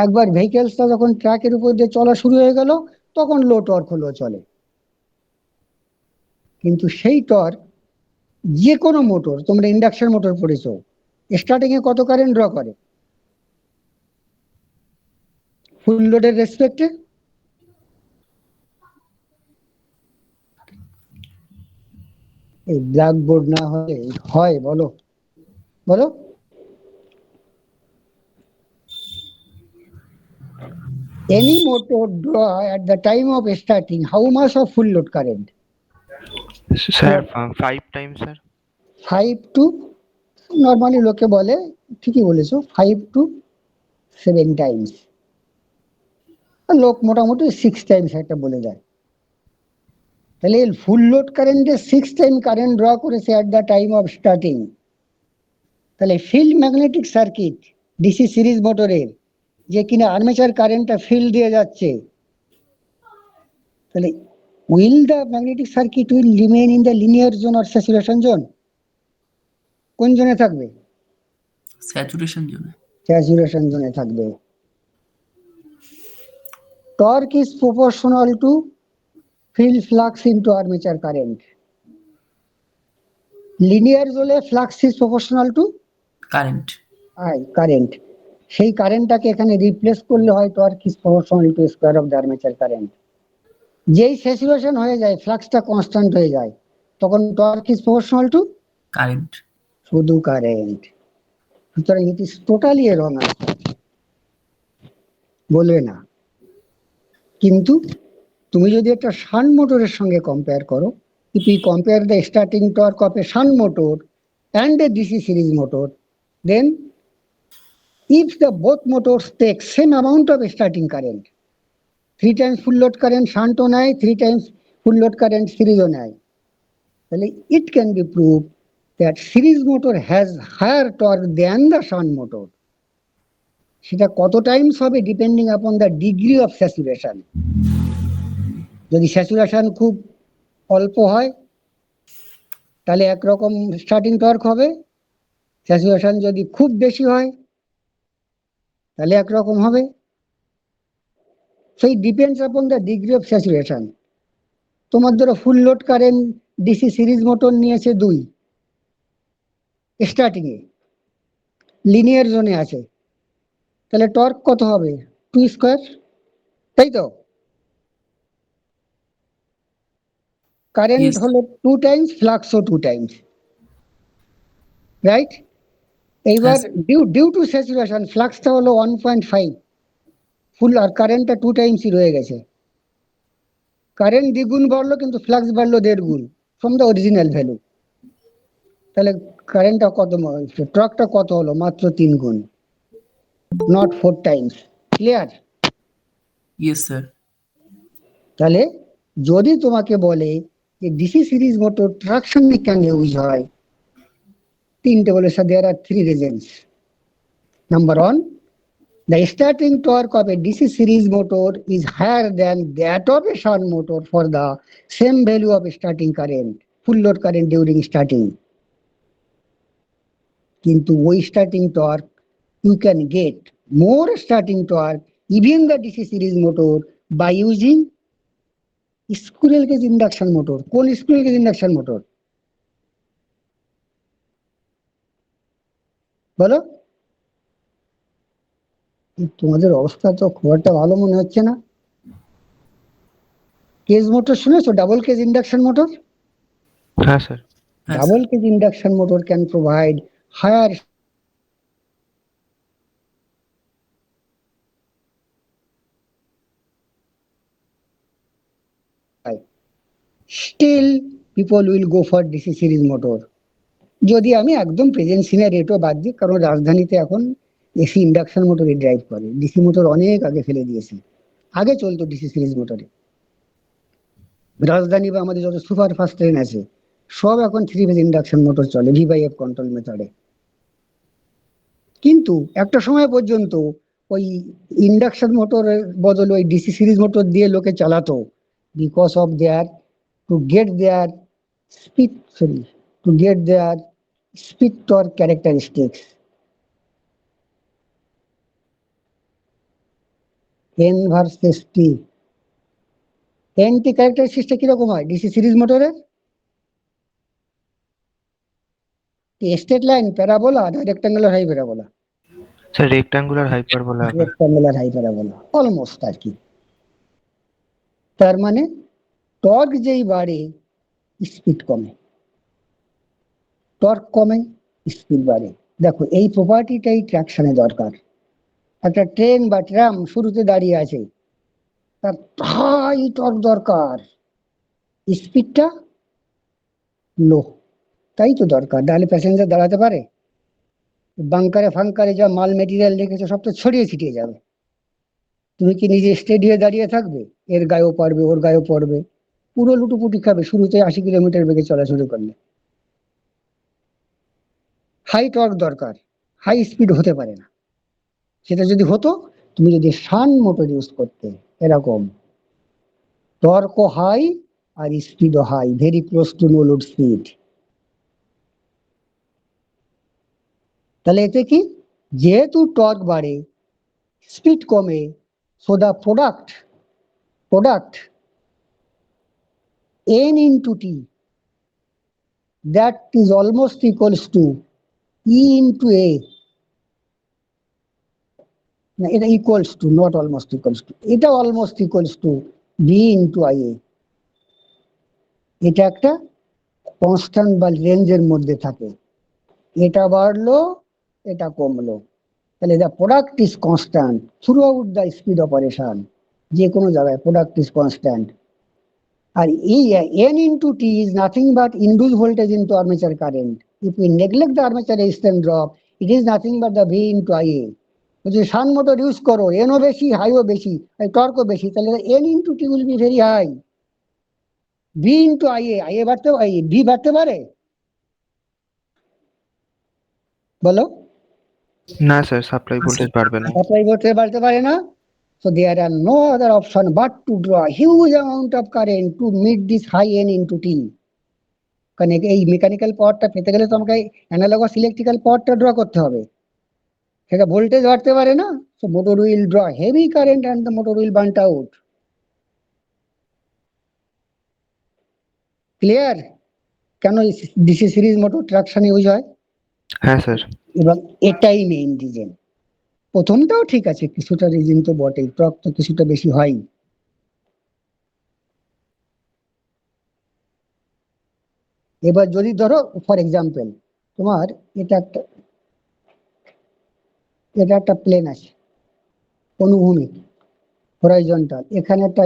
একবার ভেহিকেলসটা যখন ট্র্যাকের উপর দিয়ে চলা শুরু হয়ে গেল, তখন লো টর্ক হলো চলে। কিন্তু সেই টর্ক যে কোনো মোটর, তোমরা ইন্ডাকশন মোটর পড়েছো, স্টার্টিং এ কত কারেন্ট ড্র করে ফুল লোডের রেসপেক্টে? এই ব্ল্যাকবোর্ড না হলে হয়? বলো বলো। Any motor draw at the time of starting how much of full load current? Sir 5 Times sir. 5 to, normally লোকে বলে, ঠিকই বলেছো, 5 to 7 টাইমস, লোক মোটামুটি 6 টাইমস একটা বলে যায়। তাহলে ফুল লোড কারেন্টে 6 টাইম কারেন্ট ড্র করেছে at the time of starting. তাহলে field magnetic circuit DC series মোটরের, যে কিনা আর্মেচার কারেন্টটা ফিল্ড দিয়ে যাচ্ছে, তাহলে will the magnetic circuit will remain in the linear zone or saturation zone? কোন জোনে থাকবে? স্যাচুরেশন জোনে। স্যাচুরেশন জোনে থাকবে। Torque is proportional to field flux into armature current. Linear zone flux is proportional to current. Current. সেই কারেন্টটাকে এখানে replace করলে হয় torque is proportional two square of the armature current. যেই স্যাচুরেশন হয়ে যায়, ফ্লাক্সটা কনস্ট্যান্ট হয়ে যায়, তখন torque is proportional two current. শুধু কারেন্ট। সুতরাং it is totally A wrong answer, বলবে না। কিন্তু তুমি যদি একটা শান্ট মোটরের সঙ্গে কম্পেয়ার করো, if we compare the starting torque of a shunt motor and a DC series motor, then if the both motors take same amount of starting current, 3 times full load current shunt ও নেয়, 3 times full load current series ও নেয়, তাহলে it can be proved that series motor has higher torque than the shunt motor. সেটা কত Times হবে depending upon the degree of saturation. যদি saturation খুব অল্প হয় তাহলে একরকম স্টার্টিং টর্ক হবে, স্যাচুরেশন যদি খুব বেশি হয় তাহলে একরকম হবে। সেই depends upon the degree of saturation. তোমার ধরো full load current DC series motor নিয়েছে 2, স্টার্টিং এ লিনিয়ার জোনে আছে, তাহলে টর্ক কত হবে? 2 স্কয়ার, তাই তো? Current Yes. হলো 2 টাইমস, ফ্লাক্সও 2 টাইমস, রাইট? এইবার ডিউ টু স্যাচুরেশন ফ্লাক্সটা হলো 1.5 ফুল, আর কারেন্টটা 2 টাইমসই রয়ে গেছে। কারেন্ট দ্বিগুণ বাড়লো কিন্তু ফ্লাক্স বাড়লো 1.5 গুণ ফ্রম দ্য অরিজিনাল ভ্যালু। তাহলে কারেন্টটা কত, টর্কটা কত হলো? মাত্র 3 গুণ, not 4 Times. Clear? Yes sir. তাহলে যদি তোমাকে বলে যে ডিসি সিরিজ মোটর ট্রাকশনে কেন ইউজ হয়, 3টে বলেছে, দেয়ার আর 3 reasons. Number 1, the starting torque of a DC series motor is higher than that of a shunt motor for the same value of starting current, full load current during starting. কিন্তু ওই starting torque you can get more starting torque even the DC series motor by using squirrel cage induction motor. কোন squirrel cage induction motor বলো? তোমাদের অবস্থা তো খুব একটা ভালো মনে হচ্ছে না। কেজ মোটর শুনেছো? Double cage induction motor. হ্যাঁ স্যার। হ্যাঁ Double cage induction motor can provide higher still people will go for DC series motor। যদি আমি একদম প্রেজেন্ট সিনারিওটা বাদ দিই, কারণ রাজধানীতে এখন এসি ইন্ডাকশন মোটরই ড্রাইভ করে, ডিসি মোটর অনেক আগে ফেলে দিয়েছে। আগে চলতো ডিসি সিরিজ মোটরে। রাজধানী বা আমাদের যত সুপার ফাস্ট ট্রেন আছে সব এখন 3 ফেজ ইন্ডাকশন মোটর চলে V/F কন্ট্রোল মেথডে। কিন্তু একটা সময় পর্যন্ত ওই ইন্ডাকশন মোটরের বদলে ওই ডিসি সিরিজ মোটর দিয়ে লোকে চালাতো, because of their to get their speed to get their speed torque characteristics. N versus T. NT ক্যারেক্টারিস্টিক্সটা কিরকম হয় ডিসি সিরিজ মোটরের? Straight line, parabola, rectangular hyperbola? Sir rectangular hyperbola হবে। Rectangular hyperbola, almost আর কি। তার মানে torque যেই বাড়ে স্পিড কমে, টর্ক কমে স্পিড বাড়ে। দেখো এই প্রপার্টিটাই ট্র্যাকশনে দরকার। একটা ট্রেন বা ট্রাম শুরুতে দাঁড়িয়ে আছে, তার হাই টর্ক দরকার, স্পিডটা লো, তাই তো দরকার, নাহলে প্যাসেঞ্জার দাঁড়াতে পারে? বাংকারে ফাঙ্কারে যা মাল মেটেরিয়াল রেখেছে সব তো ছড়িয়ে ছিটিয়ে যাবে। তুমি কি নিজে স্টেডিয়ে দাঁড়িয়ে থাকবে? এর গায়েও পড়বে, ওর গায়েও পড়বে, পুরো লুটুপুটি খাবে শুরুতে 80 কিলোমিটার বেগে চলা শুরু করলে। হাই টর্ক দরকার, হাই স্পিড হতে পারে না। সেটা যদি হতো, তুমি যদি শান মোটর ইউজ করতে, এরকম টর্কও হাই আর স্পিডও high, very close to no load speed. তাহলে এতে কি, যেহেতু টর্ক বাড়ে স্পিড কমে, so the product n into t, that is almost equals to e into a, না এটা equals to, not almost equals to, এটা almost equals to b into ia। এটা একটা কনস্ট্যান্ট বা রেঞ্জের মধ্যে থাকে, এটা বাড়লো এটা কমলো, তাহলে the product is constant through out the speed operation. যে কোনো জায়গায় প্রোডাক্ট ইজ কনস্ট্যান্ট। আর এই n into t is nothing but induced voltage into armature current. If we neglect the armature resistance drop, it is nothing but the v into ia। যদি শান motor use করো, NO বেশি হাইও বেশি, টর্কও বেশি, তাহলে n into t will be very high, v into ia বাড়তে, v বাড়তে পারে? বলো। না স্যার, সাপ্লাই ভোল্টেজ বাড়বে না। সাপ্লাই ভোল্টেজ বাড়তে পারে না। So there are no other option but to draw a huge amount of current to meet this high n into t। কারণ এই মেকানিক্যাল পাওয়ারটা পেতে গেলে তো আমাকে অ্যানালগাস ইলেকট্রিক্যাল পাওয়ারটা ড্র করতে হবে, সেটা ভোল্টেজ বাড়তে পারে না। So motor will draw heavy current and the motor will burn out। Clear কেন DC series motor traction use হয়? হ্যাঁ স্যার। এবং এটাই মেইন রিজন। প্রথমটাও ঠিক আছে, কিছুটা রিজন তো বটেই, টর্ক তো কিছুটা বেশি হয়। এবার যদি ধরো ফর এক্সাম্পল তোমার এটা একটা প্লেন আছে অনুভূমিক হরাইজন্টাল, এখানে একটা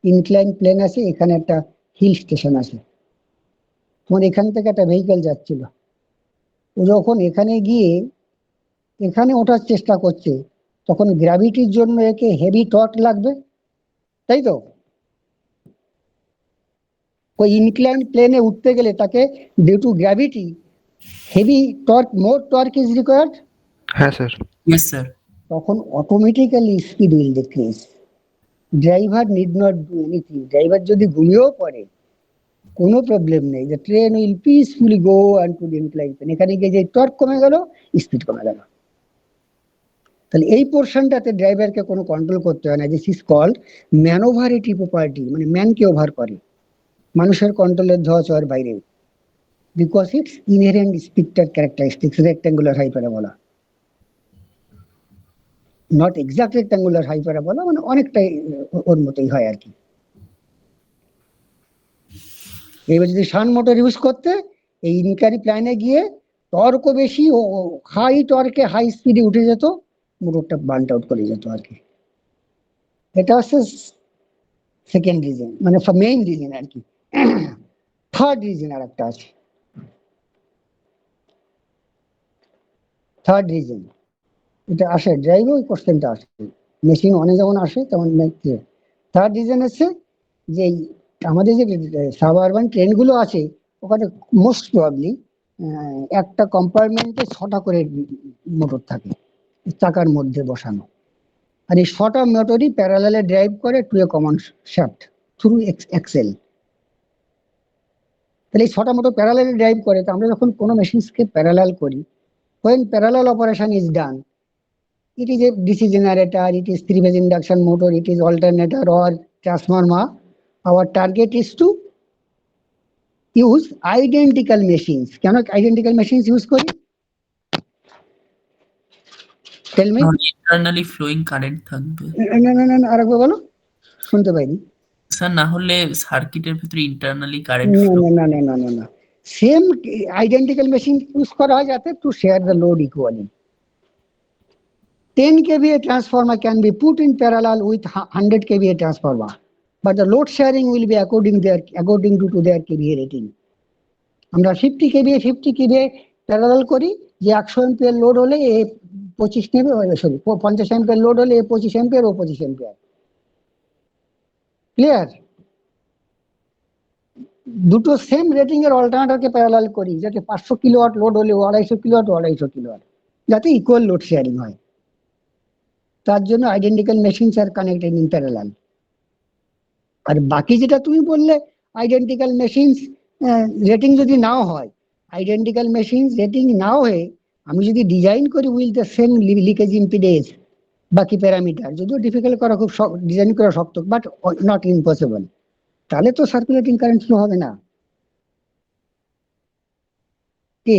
ইনক্লাইন প্লেন আছে, এখানে একটা হিল স্টেশন আছে। তোমার এখান থেকে একটা ভেহিকেল যাচ্ছিল, ও যখন এখানে গিয়ে এখানে ওঠার চেষ্টা করছে, তখন গ্র্যাভিটির জন্য একে হেভি টর্ক লাগবে, তাই তো? ওই ইনক্লাইন প্লেনে উঠতে গেলে তাকে due to gravity heavy torque, more torque is required. হ্যাঁ স্যার। Yes sir. তখন automatically speed will decrease. Driver need not do anything, driver যদি ঘুমিয়েও পড়ে কোনো প্রবলেম নেই, the train will peacefully go and to the incline plane. এখানে গিয়ে যে টর্ক কমে গেল, স্পিড কমে গেল। তাহলে এই পোর্শনটাতে ড্রাইভারকে কোনো কন্ট্রোল করতে হয় না। This is called manoeuvrability property, মানে ম্যানকে ওভার করে, মানুষের কন্ট্রোলের ধোয়া ছোঁয়ার বাইরে, বিকজ ইটস ইনহেরেন্ট স্পিডটার characteristics rectangular hyperbola. Not exact rectangular hyperbola, মানে অনেকটাই ওর মতোই হয় আর কি। এবার যদি শান্ট মোটর ইউজ করতে এই ইনকারি প্ল্যানে গিয়ে টর্কও বেশি, ও হাই টর্কে হাই স্পিডে উঠে যেত, মোটরটা বার্ন আউট করে যেত আর কি। এটা হচ্ছে সেকেন্ড রিজন, মানে মেইন রিজন আর কি। থার্ড রিজন আর একটা আছে। থার্ড রিজন এটা আসে, ড্রাইভে ওই কোশ্চেনটা আসে, মেশিন অনে যেমন আসে তেমন। থার্ড রিজন হচ্ছে যে আমাদের যে সাবআরবান ট্রেনগুলো আছে ওখানে মোস্ট প্রবাবলি একটা কম্পার্টমেন্টে 6টা করে মোটর থাকে চাকার মধ্যে বসানো, আর এই 6টা মোটরই প্যারালালে ড্রাইভ করে two a common shaft through Excel. তাহলে এই 6টা মোটর প্যারালালে ড্রাইভ করে, তো আমরা যখন কোনো মেশিনসকে প্যারালাল করি, when parallel operation is done, it is a DC generator, it is 3-phase induction motor, it is alternator or transformer, our target is to use identical machines. কেন identical machines use করি? Tell me. Internally flowing current থাকবে। না, আরেকবার বলো, শুনতে পাইনি। Sir না হলে সার্কিটের ভিতরে ইন্টারনালি কারেন্ট না, সেম আইডেন্টিক্যাল মেশিন ইউজ করা হয় যাতে to share the load equally. 10 kVA transformer can be put in parallel with 100 kVA transformer, but the load sharing will be according to their kVA rating. আমরা 50 kVA parallel করি, যে 100 ampere load হলে এ 25 নেবে, sorry 50 ampere load হলে এ 25 ampere ও 25 ampere. Clear? দুটো same rating এর অল্টারনেটরকে parallel করি, যাতে 500 কিলোওয়াট লোড হলে 250 কিলোওয়াট 250 কিলোওয়াট, যাতে ইকুয়াল লোড শেয়ারিং হয়। তার জন্য identical machines are connected in parallel. আর বাকি যেটা তুমি বললে আইডেন্টিক্যাল মেশিনস রেটিং যদি নাও হয়, আইডেন্টিক্যাল মেশিনস রেটিং নাও হয়ে আমি যদি ডিজাইন করি with the same leakage impedance, বাকি প্যারামিটার, যদিও ডিফিকাল্ট করা খুব ডিজাইন করা শক্ত, বাট নট ইম্পসিবল, তাহলে তো সার্কুলেটিং কারেন্ট ফ্লো হবে না। কি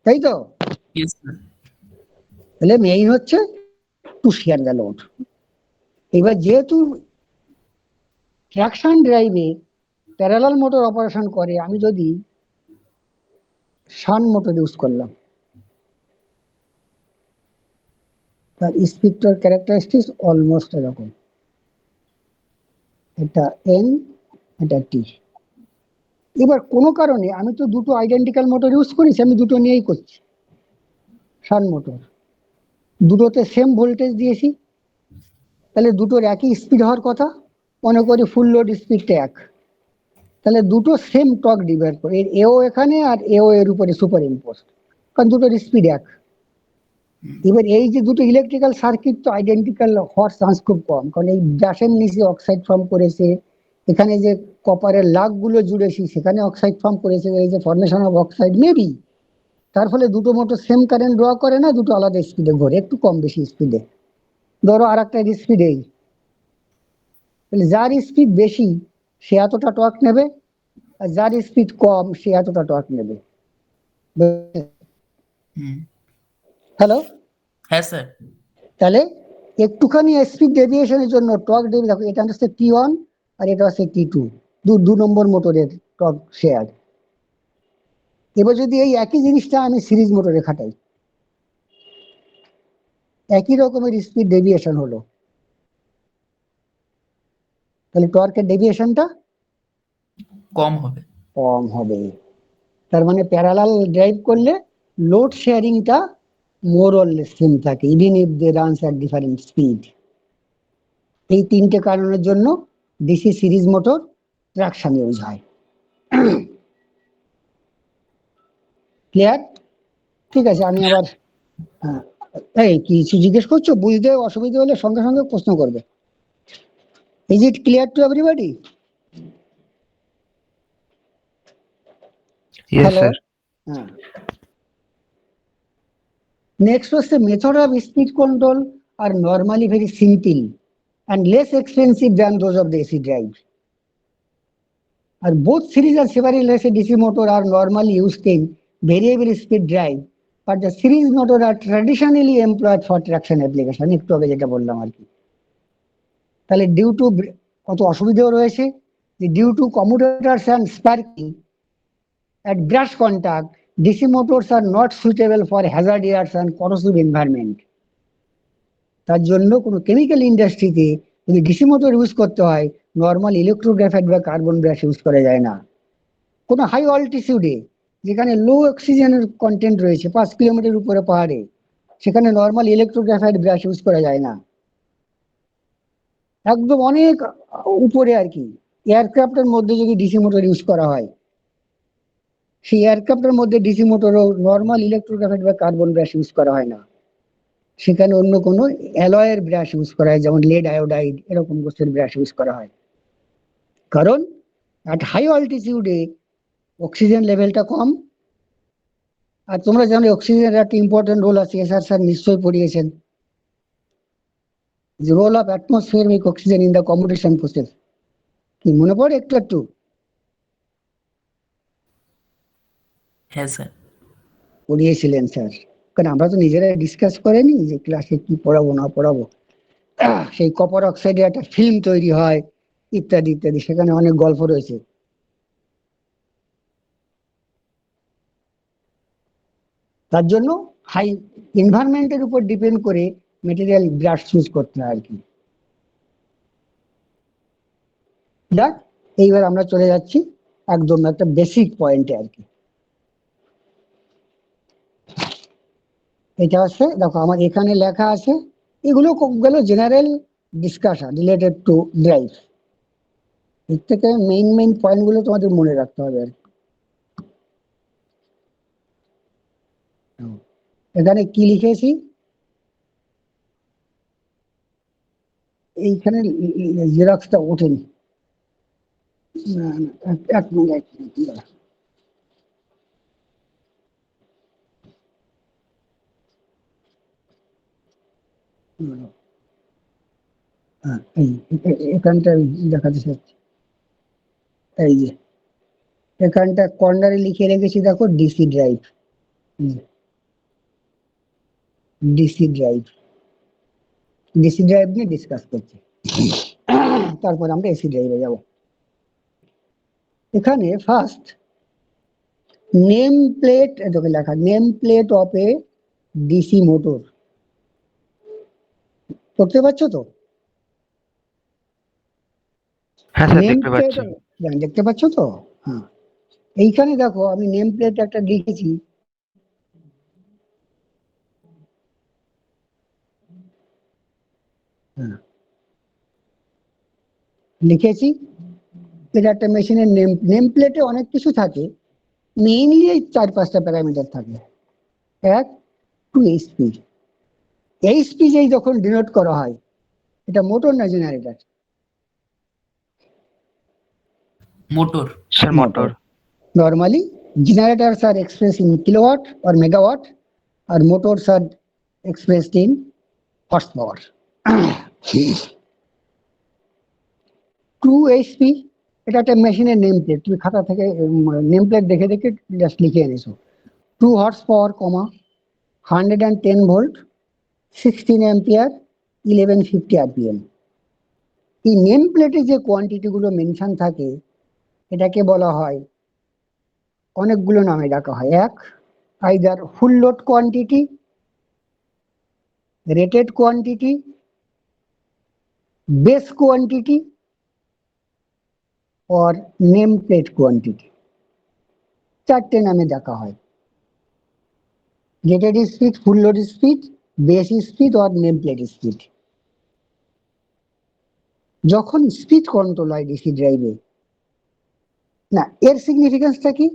তাই তো? Yes, sir. তাহলে মেইন হচ্ছে টু শেয়ার দ্য লোড। এবার যেহেতু ট্রাকশন ড্রাইভে প্যারালাল মোটর অপারেশন করে, আমি যদি শান্ট মোটর ইউজ করলাম, তার স্পিডটার ক্যারেক্টারিস্টিক্স অলমোস্ট এরকম, এটা এন, এটা টি। এবার কোনো কারণে আমি তো দুটো আইডেন্টিক্যাল মোটর ইউজ করেছি, আমি দুটো নিয়েই করছি শান্ট মোটর, দুটোতে সেম ভোল্টেজ দিয়েছি, তাহলে দুটোর একই স্পিড হওয়ার কথা। মনে করি ফুল লোড স্পিডটা এক, তাহলে দুটো সেম টর্ক ডিভাইড করে, এও এখানে আর এও এর উপরে সুপার ইম্পোজড, কারণ দুটোর স্পিড এক। এবার এই যে দুটো ইলেকট্রিক্যাল সার্কিট তো আইডেন্টিক্যাল হওয়ার চান্স খুব কম, কারণ এই ব্রাশের নিচে অক্সাইড ফর্ম করেছে, এখানে যে কপারের লাগগুলো জুড়েছি সেখানে অক্সাইড ফর্ম করেছে, এই যে ফর্মেশন অফ অক্সাইড মেবি, তার ফলে দুটো মোটর সেম কারেন্ট ড্র করে না, দুটো আলাদা স্পিডে ঘোরে, একটু কম বেশি স্পিডে। ধরো আর একটা স্পিড এই, তাহলে যার স্পিড বেশি সে এতটা টর্ক নেবে, আর যার স্পিড কম সে এতটা টর্ক নেবে। হ্যালো? হ্যাঁ স্যার। তাহলে একটুখানি স্পিড ডেভিয়েশনের জন্য টর্ক ডেভি, দেখো এটা হচ্ছে T1 আর এটা হচ্ছে T2, দু নম্বর মোটরের টর্ক শেয়ার। এবার যদি এই একই জিনিসটা আমি সিরিজ মোটরে খাটাই, একই রকমের স্পিড ডেভিয়েশন হলো, তাহলে টর্কের ডেভিয়েশনটা কম হবে। তার মানে প্যারালাল ড্রাইভ করলে লোড শেয়ারিংটা মোর অর লেস সেম থাকে, even if they runs at different speed. এই তিনটে কারণের জন্য DC series motor traction use হয়। ক্লিয়ার? ঠিক আছে, আমি আবার এই কিছু জিজ্ঞেস করছো, বুঝতে অসুবিধা হলে সঙ্গে সঙ্গে প্রশ্ন করবে। Is it clear to everybody? Yes, sir. Next was the method of speed control are normally very simple and less expensive than those of the AC drive. And both series and several AC DC motor are normally used in variable speed drive, but the series motor are traditionally employed for traction application. একটু আগে যেটা বললাম আর কি। তাহলে due to কত অসুবিধাও রয়েছে, যে due to commutators and sparking at brush contact, DC motors are not suitable for hazardous and corrosive environment. তার জন্য কোনো কেমিক্যাল ইন্ডাস্ট্রিতে যদি ডিসি মোটর ইউজ করতে হয়, নর্মাল ইলেকট্রোগ্রাফাইট বা কার্বন ব্রাশ ইউজ করা যায় না। কোনো হাই অল্টিটিউডে যেখানে লো অক্সিজেনের কন্টেন্ট রয়েছে 5 কিলোমিটার উপরে পাহাড়ে, সেখানে নর্মাল ইলেকট্রোগ্রাফাইট ব্রাশ ইউজ করা যায় না। একদম অনেক উপরে আর কি এয়ারক্রাফটের মধ্যে যদি ডিসি মোটর ইউজ করা হয়, সেই এয়ারক্রাফটের মধ্যে ডিসি মোটরও নর্মাল ইলেকট্রোগ্রাফাইট বা কার্বন ব্রাশ ইউজ করা হয় না, সেখানে অন্য কোনো অ্যালয়ের ব্রাশ ইউজ করা হয়, যেমন লেড আয়োডাইড এরকম গোষ্ঠীর ব্রাশ ইউজ করা হয়। কারণ অ্যাট হাই অল্টিটিউডে অক্সিজেন লেভেলটা কম। আর তোমরা জানো অক্সিজেনের একটা ইম্পর্টেন্ট রোল আছে, এসআর স্যার নিশ্চয়ই পড়িয়েছেন, the role of atmospheric oxygen in the combustion process. কি মনে পড়ে একটু একটু? হ্যাঁ স্যার। পড়িয়েছিলেন স্যার, কারণ আমরা তো নিজেরাই ডিসকাস করিনি যে ক্লাসে কি পড়াবো না পড়াবো। সেই কপার অক্সাইডের একটা ফিল্ম তৈরি হয় ইত্যাদি ইত্যাদি, সেখানে অনেক গল্প রয়েছে। তার জন্য হাই এনভায়রনমেন্টের উপর ডিপেন্ড করে মেটেরিয়াল ব্রাশ চুজ করতে হয় আর কি। যাক, এইবার আমরা চলে যাচ্ছি একদম একটা বেসিক পয়েন্টে আর কি। এটা হচ্ছে দেখো আমার এখানে লেখা আছে, এগুলো গেল general discussion related to drive. এর থেকে মেইন পয়েন্ট গুলো তোমাদের মনে রাখতে হবে আর কি। এখানে কি লিখেছি, এইখানে জেরক্সটা ওঠেনি, এক মিনিট। এখানটা দেখাতে চাচ্ছি, এই যে এখানটা কর্নারে লিখে রেখেছি দেখো ডিসি ড্রাইভ। ডিসি ড্রাইভ নিয়ে ডিসকাস করছি, তারপর আমরা এসি ড্রাইভে যাব। এখানে ফার্স্ট নেম প্লেট, এটাকে লেখা name plate of a DC motor, পড়তে পারছো তো? হ্যাঁ স্যার, নেম দেখতে প্লেট পাচ্ছি। দেখতে পাচ্ছ তো? হ্যাঁ, এইখানে দেখো আমি নেম প্লেট একটা লিখেছি, এটা একটা মেশিনের নেম প্লেটে অনেক কিছু থাকে, মেইনলি এই 4-5টা প্যারামিটার থাকে। এক, টু এইচপি, এইচপি যেই যখন ডিনোট করা হয়, এটা মোটর না generator? Motor. Sir motor. Normally generators are expressed in kilowatt or megawatt, or motors are expressed in horsepower. 2 HP, এটা একটা মেশিনের নেম প্লেট, তুমি খাতা থেকে নেম প্লেট দেখে দেখে জাস্ট লিখে এনেছো। 2 horsepower, 110 volt, 16 ampere, 1150 rpm। এই নেম প্লেটে যে কোয়ান্টিটি গুলো মেনশন থাকে, এটাকে বলা হয়, অনেকগুলো নামে ডাকা হয়। এক, either full load quantity, rated quantity, base quantity or name plate quantity, 4টে নামে ডাকা হয়। Rated speed, full load speed, base speed or name plate speed. যখন স্পিড কন্ট্রোল হয় ডিসি ড্রাইভে, না এর সিগনিফিকেন্সটা কি,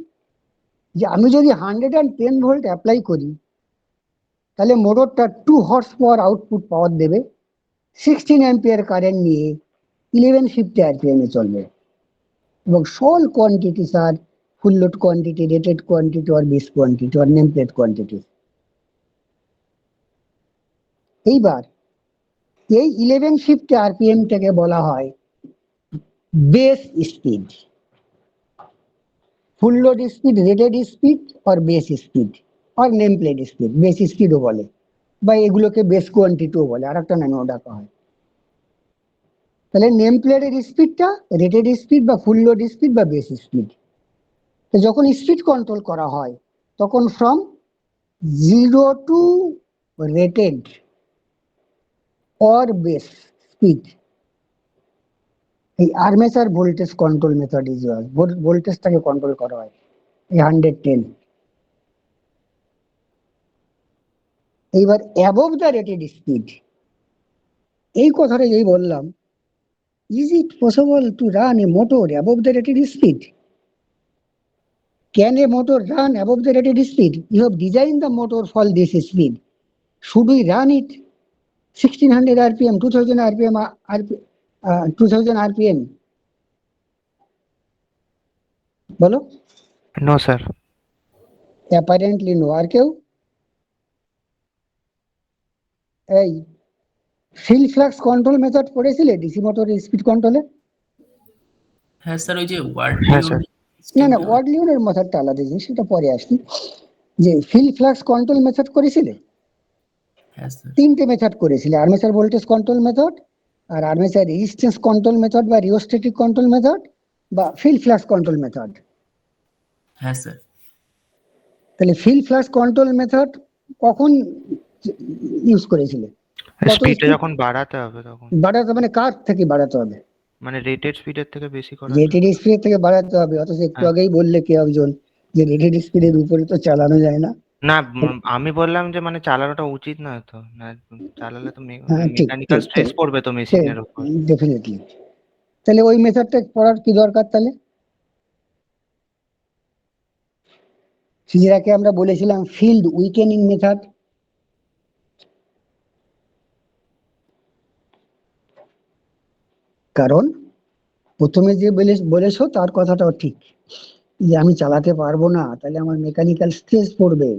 যে আমি যদি 110 ভোল্ট অ্যাপ্লাই করি, তাহলে মোটরটা 2 হর্স পাওয়ার আউটপুট পাওয়ার দেবে, 16 অ্যাম্পিয়ার কারেন্ট নিয়ে 1150 rpm এ চলবে, এবং সল কোয়ান্টিটিস আর full load quantity, rated quantity আর বেস কোয়ান্টিটি আর নেম প্লেট কোয়ান্টিটি। এইবার এই 1150 rpm থেকে বলা হয় base speed, full load speed, rated speed আর বেস স্পিড। আর নেম প্লেট স্পিড, বেস স্পিডও বলে, বা এগুলোকে বেস কোয়ান্টিটিও বলে, আর একটা নামেও ডাকা হয়। তাহলে নেম প্লেটের স্পিডটা রেটেড স্পিড বা ফুল লোড স্পিড বা বেস স্পিড। তো যখন স্পিড কন্ট্রোল করা হয় তখন from 0 to rated or base speed, এই armature voltage control method is used. ভোল্টেজটাকে কন্ট্রোল করা হয় এই 110। এইবার অ্যাবভ দ্য রেটেড স্পিড, এই কথাটা যেই বললাম, is it possible to run a motor above the rated speed? Can a motor run above the rated speed? You have designed the motor for this speed. Should we run it 1600 rpm, 2000 rpm, 2000 rpm? বলো। No sir. Apparently no. আর কেউ? এই field flux control method পড়েছিলে DC মোটরের speed কন্ট্রোলে? হ্যাঁ sir, ওই যে ওয়ার্ড হ্যাঁ স্যার। না না, ওয়ার্ডলিওনের মেথডটা আলাদা জিনিস, সেটা পরে আসি। যে ফিল্ড ফ্লাক্স কন্ট্রোল মেথড করেছিলে, হ্যাঁ স্যার। তিনটে মেথড করেছিলে, আর্মেচার ভোল্টেজ কন্ট্রোল মেথড, আর আর্মেচার রেজিস্ট্যান্স কন্ট্রোল মেথড বা রিওস্ট্যাটিক কন্ট্রোল মেথড, বা ফিল্ড ফ্লাক্স কন্ট্রোল মেথড। হ্যাঁ স্যার। তাহলে ফিল্ড ফ্লাক্স কন্ট্রোল মেথড কখন ইউজ করেছিলে? স্পিডটা যখন বাড়াতে হবে তখন। বাড়াতে মানে কার থেকে বাড়াতে হবে? মানে রেটেড স্পিডের থেকে বেশি করা। রেটেড স্পিড থেকে বাড়াতে হবে, অথচ একটু আগেই বললে কে একজন যে রেটেড স্পিডের উপরে তো চালানো যায় না। না, আমি বললাম যে মানে চালানোটা উচিত নয় তো, না চালালে তো হ্যাঁ, ঠিক মেকানিক্যাল ঠিক স্ট্রেস পড়বে তো মেশিনের উপর। ডেফিনেটলি। তাহলে ওই মেথডটা পড়ার কি দরকার তাহলে? যেটাকে আমরা বলেছিলাম ফিল্ড উইকেনিং মেথড। কারণ প্রথমে যে বলেছো তার কথাটাও ঠিক, যে আমি চালাতে পারবো না, তাহলে আমার মেকানিক্যাল স্ট্রেস পড়বে।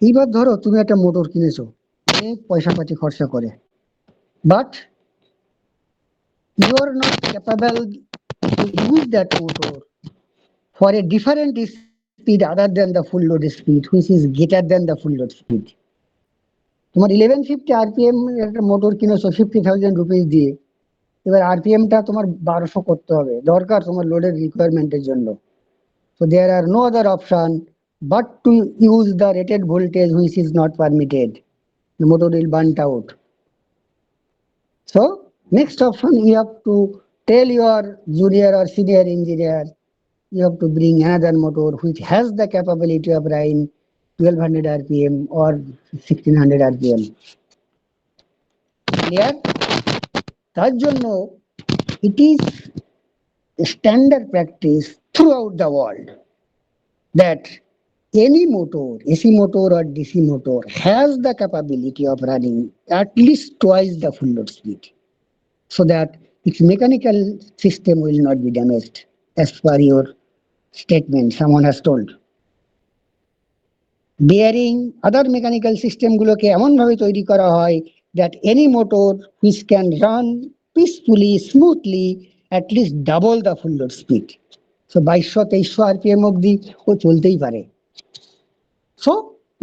এইবার ধরো তুমি একটা মোটর কিনেছো অনেক পয়সা পাতি খরচা করে, but you are not capable to use that motor for a different speed other than the full load speed, which is greater than the full load speed. তোমার 1150 rpm একটা মোটর কিনেছো 50,000 রুপিস দিয়ে, এবার আরপিএমটা তোমার 1200 করতে হবে, দরকার তোমার লোডের রিকোয়ারমেন্টের জন্য। So there are no other option but to use the rated voltage which is not permitted. The motor will burn out. So next option, you have to tell your junior or senior engineer, you have to bring another motor which has the capability of running 1200 rpm or 1600 rpm. Clear? তার জন্য it is a standard practice throughout the world that any motor, AC motor or DC motor, has the capability of running at least twice the full load speed, so that its mechanical system will not be damaged, as per your statement someone has told. Bearing, other mechanical system গুলোকে এমন ভাবে তৈরি করা হয় that any motor which can run peacefully, smoothly, at least double the full load speed. So 2200-2300 rpm অবধি ও চলতেই পারে। So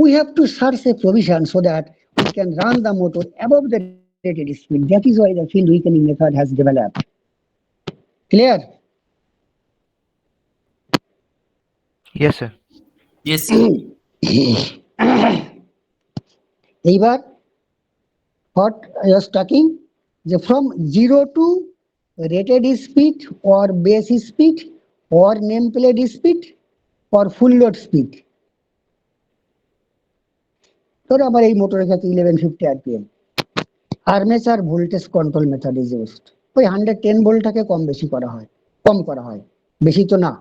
we have to search a provision so that we can run the motor above the rated speed. That is why the field weakening method has developed. Clear? Yes sir. Yes sir. এইবার what I was talking, যে from 0 to rated speed or base speed or nameplate speed or full load speed. ধরো আমার এই মোটরের ক্ষেত্রে 1150 rpm, armature voltage control method is used. ওই 110 ভোল্টটাকে কম করা হয়, বেশি তো না।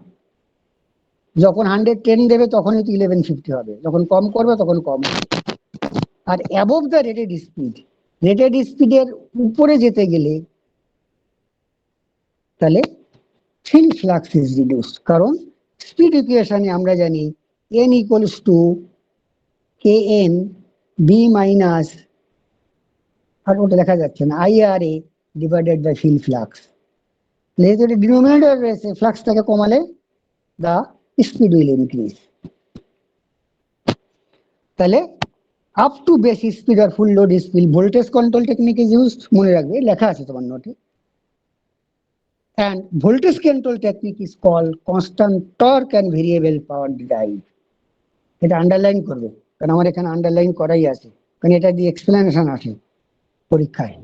যখন 110 দেবে তখনই তো 1150 হবে, যখন কম করবে তখন কম হবে। আর অ্যাবভ দ্য রেটেড স্পিডের উপরে যেতে গেলে তাহলে ফিল্ড ফ্লাক্স ইজ রিডিউসড, কারণ স্পিড ইকুয়েশনে আমরা জানি n equals to kn b minus, আর ওটা দেখা যাচ্ছে না, IRA divided by field flux. যেহেতু এটা ডিনোমিনেটর রয়েছে, ফ্লাক্সটাকে কমালে the speed will increase. তাহলে আপ টু বেস স্পিড আর full load speed voltage control technique is used, মনে রাখবে, লেখা আছে তোমার নোটে। And voltage control technique is called constant torque and variable power drive. এটা আন্ডারলাইন করবে, কারণ আমার এখানে আন্ডারলাইন করাই আছে, কারণ এটা দিয়ে এক্সপ্লেনেশন আছে পরীক্ষায়,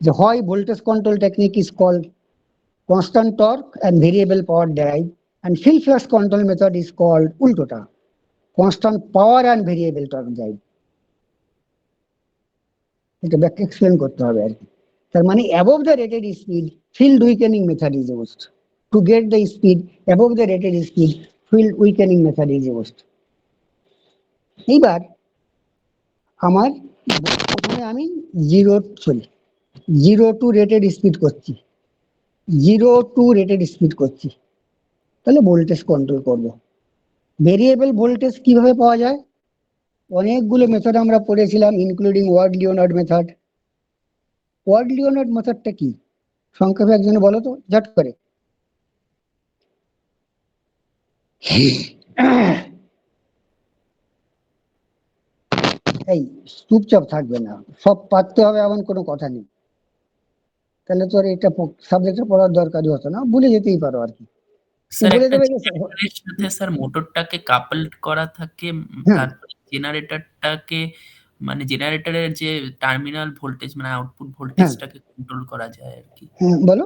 যে হয় voltage control technique is called constant torque and variable power drive, and field flux control method is called উল্টোটা constant power and variable torque drive. এটা ব্যাখ্যা এক্সপ্লেন করতে হবে আর কি। তার মানে above the rated speed field weakening method is used. To get the speed above the rated speed field weakening method is used. এইবার আমার প্রথমে আমি জিরো টু রেটেড স্পিড করছি, তাহলে ভোল্টেজ কন্ট্রোল করব। ভেরিয়েবল ভোল্টেজ কিভাবে পাওয়া যায়? অনেকগুলো মেথড আমরা পড়েছিলাম, including Ward Leonard method. Ward Leonard মেথডটা কি সংক্ষেপে একজনে বলো তো ঝট করে। এই চুপচাপ থাকবে না, সব পারতে হবে এমন কোনো কথা নেই, তাহলে তো আর এটা সাবজেক্টে পড়ার দরকারই হতো না, ভুলে যেতেই পারো আর কি। স্যার বলে একটা দেবে যে জেনারেটরের সাথে স্যার মোটরটাকে কাপলড করা থাকে, হ্যাঁ। তারপরে জেনারেটরটাকে মানে জেনারেটরের যে টার্মিনাল ভোল্টেজ মানে আউটপুট ভোল্টেজটাকে কন্ট্রোল করা যায় আর কি। হ্যাঁ বলো।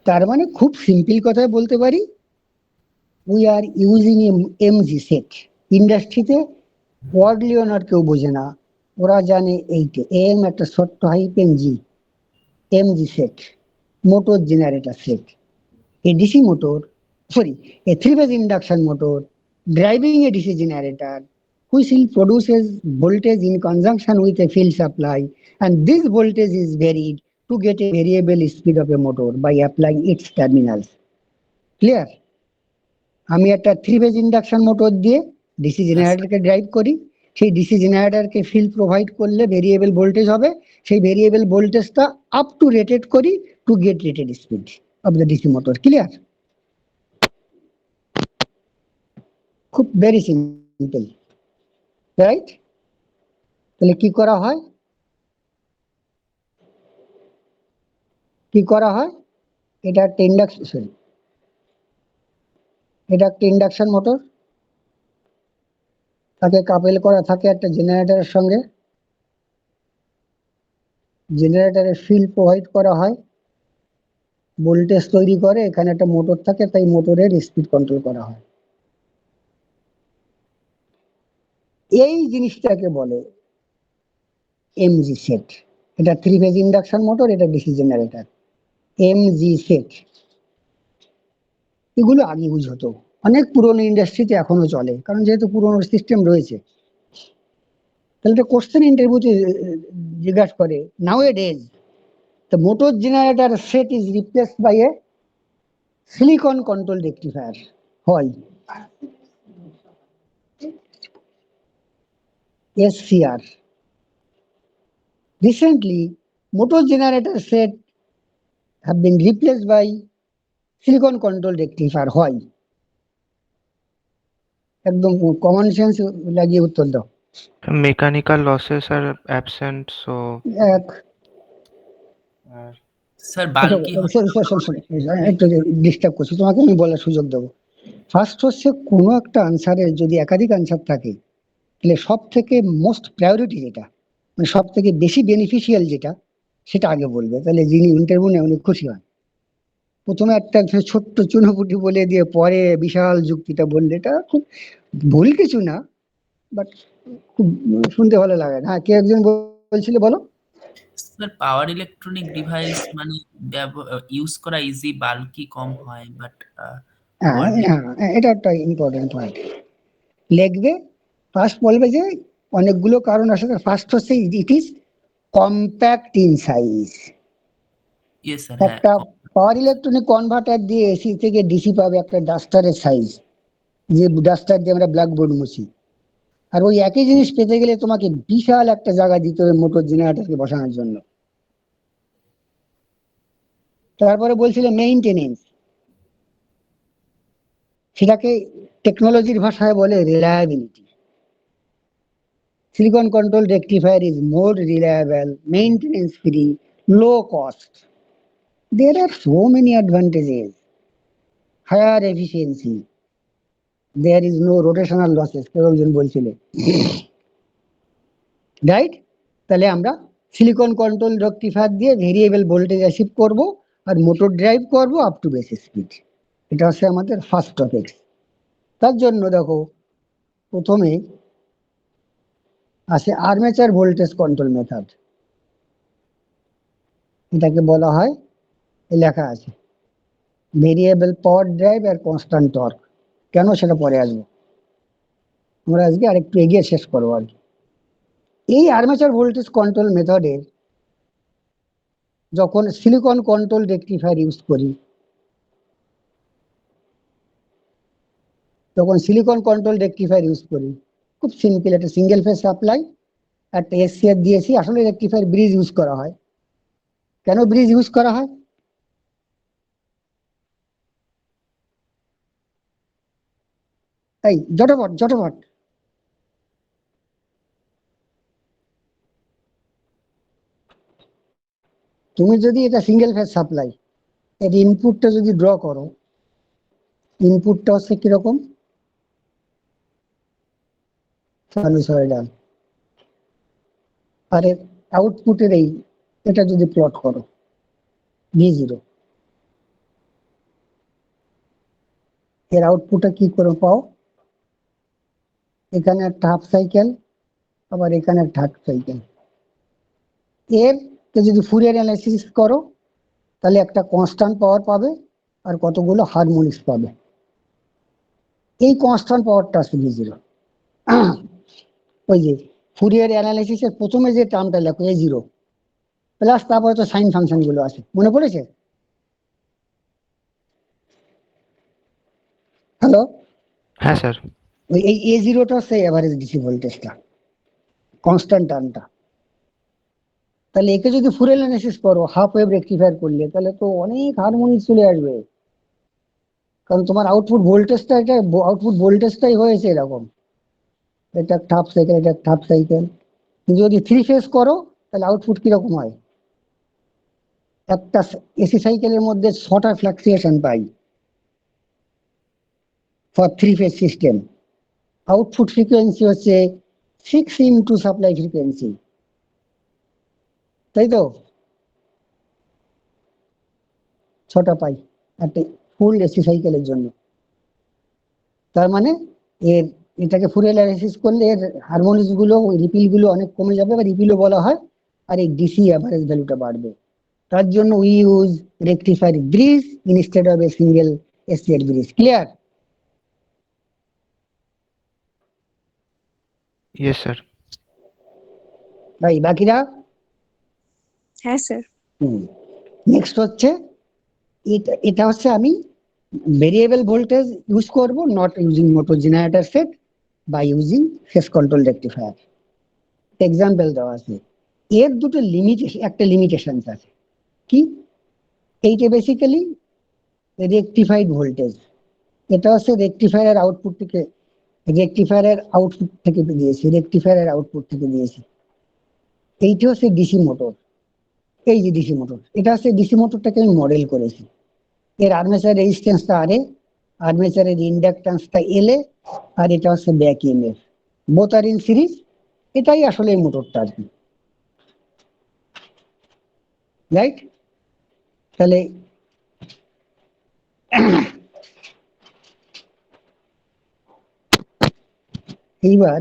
তার মানে খুব সিম্পল কথায় বলতে পারি, we are using MG set. ইন্ডাস্ট্রিতে ওয়ার্ড লিওনার্ড কেউ বোঝে না, ওরা জানে এইটা এম একটা ছোট্ট hyphen G, MG set, motor generator set. A DC motor, sorry, a three-phase induction motor driving a DC generator, which produces voltage in conjunction with a field supply, and this voltage is varied to get a variable speed of a motor by applying its terminals. Clear? আমি একটা three-phase induction motor দিয়ে DC জেনারেটরকে drive করি, সেই DC জেনারেটরকে field provide করলে variable voltage হবে, সেই variable ভোল্টেজটা up to rated করি to get rated speed of the DC motor. Clear? খুব ভেরি সিম্পল, রাইট? তাহলে কি করা হয়? এটা একটা ইন্ডাকশন মোটর, তাকে কাপেল করা থাকে একটা জেনারেটরের সঙ্গে, জেনারেটরের ফিল্ড প্রোভাইড করা হয়, ভোল্টেজ তৈরি করে, এখানে একটা মোটর থাকে, তাই মোটরের স্পিড কন্ট্রোল করা হয়। এই জিনিসটাকে বলে এমজি সেট। এটা থ্রি ফেজ ইন্ডাকশন মোটর, এটা ডিসি জেনারেটর, এমজি সেট। এগুলো আগে ইউজ হতো, অনেক পুরনো ইন্ডাস্ট্রিতে এখনো চলে, কারণ যেহেতু পুরনো সিস্টেম রয়েছে। তাহলে একটা কোশ্চেন ইন্টারভিউতে জিজ্ঞাসা করে, নাও এ days the motor generator set is replaced by a silicon controlled rectifier. হয় SCR. Recently, motor generator set have been replaced by silicon controlled rectifier. হয় একদম কমন সেন্স লাগিয়ে উত্তর দাও। Mechanical losses are absent, so এক sir bulky একটু disturb করছি, তোমাকে আমি বলার সুযোগ দেবো। ফার্স্ট হচ্ছে কোনো একটা আনসারের যদি একাধিক আনসার থাকে, তাহলে সব থেকে মোস্ট প্রায়োরিটি যেটা, মানে সব থেকে বেশি বেনিফিশিয়াল যেটা, সেটা আগে বলবে, তাহলে যিনি ইন্টারভিউ নেয় উনি খুশি হন। প্রথমে একটা ছোট্ট চুনোপুটি বলে দিয়ে পরে বিশাল যুক্তিটা বললে এটা খুব ভুল কিছু না, বাট খুব শুনতে ভালো লাগে না। হ্যাঁ, কে একজন বলছিল বলো। স্যার পাওয়ার ইলেকট্রনিক ডিভাইস মানে ইউজ করা ইজি, বাল্কি কম হয়, বাট এটা একটা ইম্পর্টেন্ট পয়েন্ট। লিখবে ফার্স্ট বলবে যে অনেকগুলো কারণ আছে, ফার্স্ট হচ্ছে it is compact in size. একটা পাওয়ার ইলেকট্রনিক কনভার্টার দিয়ে এসি থেকে ডিসি পাবে একটা ডাস্টারের সাইজ, যে ডাস্টার দিয়ে আমরা ব্ল্যাকবোর্ড মুছি, আর ওই একই জিনিস পেতে গেলে তোমাকে বিশাল একটা জায়গা দিতে হবে মোটর জেনারেটরকে বসানোর জন্য। তারপরে বলছিলে মেইনটেনেন্স, সেটাকে টেকনোলজির ভাষায় বলে reliability. Silicon control rectifier is more reliable, maintenance free, low cost. There are so many advantages. Higher efficiency. There is no rotational losses. কেউ একজন বলছিলেন, রাইট? তাহলে আমরা সিলিকন কন্ট্রোল রেকটিফায়ার দিয়ে ভেরিয়েবল ভোল্টেজ অ্যাচিভ করব আর মোটর ড্রাইভ করব up to বেসি speed. এটা হচ্ছে আমাদের ফার্স্ট টপিক। তার জন্য দেখো প্রথমে আছে আর্মেচার ভোল্টেজ কন্ট্রোল মেথড। এটাকে বলা হয়, লেখা আছে ভেরিয়েবল পাওয়ার ড্রাইভ আর কনস্ট্যান্ট টর্ক। কেন সেটা পরে আসবো, আমরা আজকে আরেকটু এগিয়ে শেষ করবো আর কি। এই আর্মেচার ভোল্টেজ কন্ট্রোল মেথডের যখন সিলিকন কন্ট্রোল রেকটিফায়ার ইউজ করি, খুব সিম্পল, একটা সিঙ্গেল ফেজ সাপ্লাই, একটা এসসিআর দিয়েছি। আসলে রেকটিফায়ার ব্রিজ ইউজ করা হয়। কেন ব্রিজ ইউজ করা হয়? এই জটপট তুমি যদি এটা সিঙ্গেল ফেজ সাপ্লাই, এর ইনপুটটা যদি ড্র করো, ইনপুটটা হচ্ছে কিরকম, সাইনুসয়েডাল, আর এর আউটপুটের এটা যদি প্লট করো V0, এর আউটপুটটা কি করে পাও, এখানে একটা হাফ সাইকেল, আবার এখানে একটা হাফ সাইকেল। এর যদি ফুরিয়ার অ্যানালাইসিস করো তাহলে একটা কনস্ট্যান্ট পাওয়ার পাবে আর কতগুলো হারমোনিক্স পাবে। এই কনস্ট্যান্ট পাওয়ারটা আছে V0। ওই যে ফুরিয়ার অ্যানালাইসিসের প্রথমে যে টার্মটা লেখো A0 প্লাস তারপরে তো সাইন ফাংশন গুলো আছে, মনে পড়েছে? হ্যালো, হ্যাঁ স্যার। ওই এই A0টা হচ্ছে এভারেজ ডিসি ভোল্টেজটা, কনস্ট্যান্ট টার্মটা। তাহলে একে যদি ফুরিয়ার অ্যানালাইসিস করো হাফ ওয়েভ রেকটিফায়ার করলে, তাহলে তো অনেক হারমোনিক চলে আসবে, কারণ তোমার আউটপুট ভোল্টেজটাই হয়েছে এরকম, এটা একটা হাফ সাইকেল, এটা একটা হাফ সাইকেল। যদি থ্রি ফেজ করো তাহলে আউটপুট কিরকম হয়, একটা এসি সাইকেলের মধ্যে 6টা ফ্লাকচুয়েশন পাই for three phase system. Output frequency হচ্ছে 6 ইনটু সাপ্লাই ফ্রিকোয়েন্সি, তাই তো? 6টা পাই একটা ফুল এসি সাইকেলের জন্য। তার মানে এটাকে ফুরিয়ার অ্যানালাইসিস করলে এর হারমোনিক্স গুলো, রিপিল গুলো অনেক কমে যাবে, বা রিপিলও বলা হয়, আর এই ডিসি অ্যাভারেজ ভ্যালুটা বাড়বে। তার জন্য we use rectifier bridge instead of a single SCR bridge. Clear? Yes sir. ভাই বাকিরা? হ্যাঁ স্যার। নেক্সট হচ্ছে এটা হচ্ছে আমি ভেরিয়েবল ভোল্টেজ ইউজ করব, not using motor generator set বা using phase control rectifier. Example দেওয়া আছে। এর দুটো একটা লিমিটেশন আছে। কি? এইটা বেসিক্যালি রেকটিফাইড ভোল্টেজ, এটা হচ্ছে রেকটিফায়ারের আউটপুট থেকে দিয়েছি। এইটা হচ্ছে ডিসি মোটর। এই যে ডিসি মোটর, এটা হচ্ছে ডিসি মোটরটাকে আমি মডেল করেছি। এর আর্মেচার রেজিস্ট্যান্সটা RA, আর্মেচারের ইন্ডাকট্যান্সটা LA, আর এটা হচ্ছে back EMF, both are in series. এটাই আসলে এই মোটরটা আর কি, রাইট? তাহলে এইবার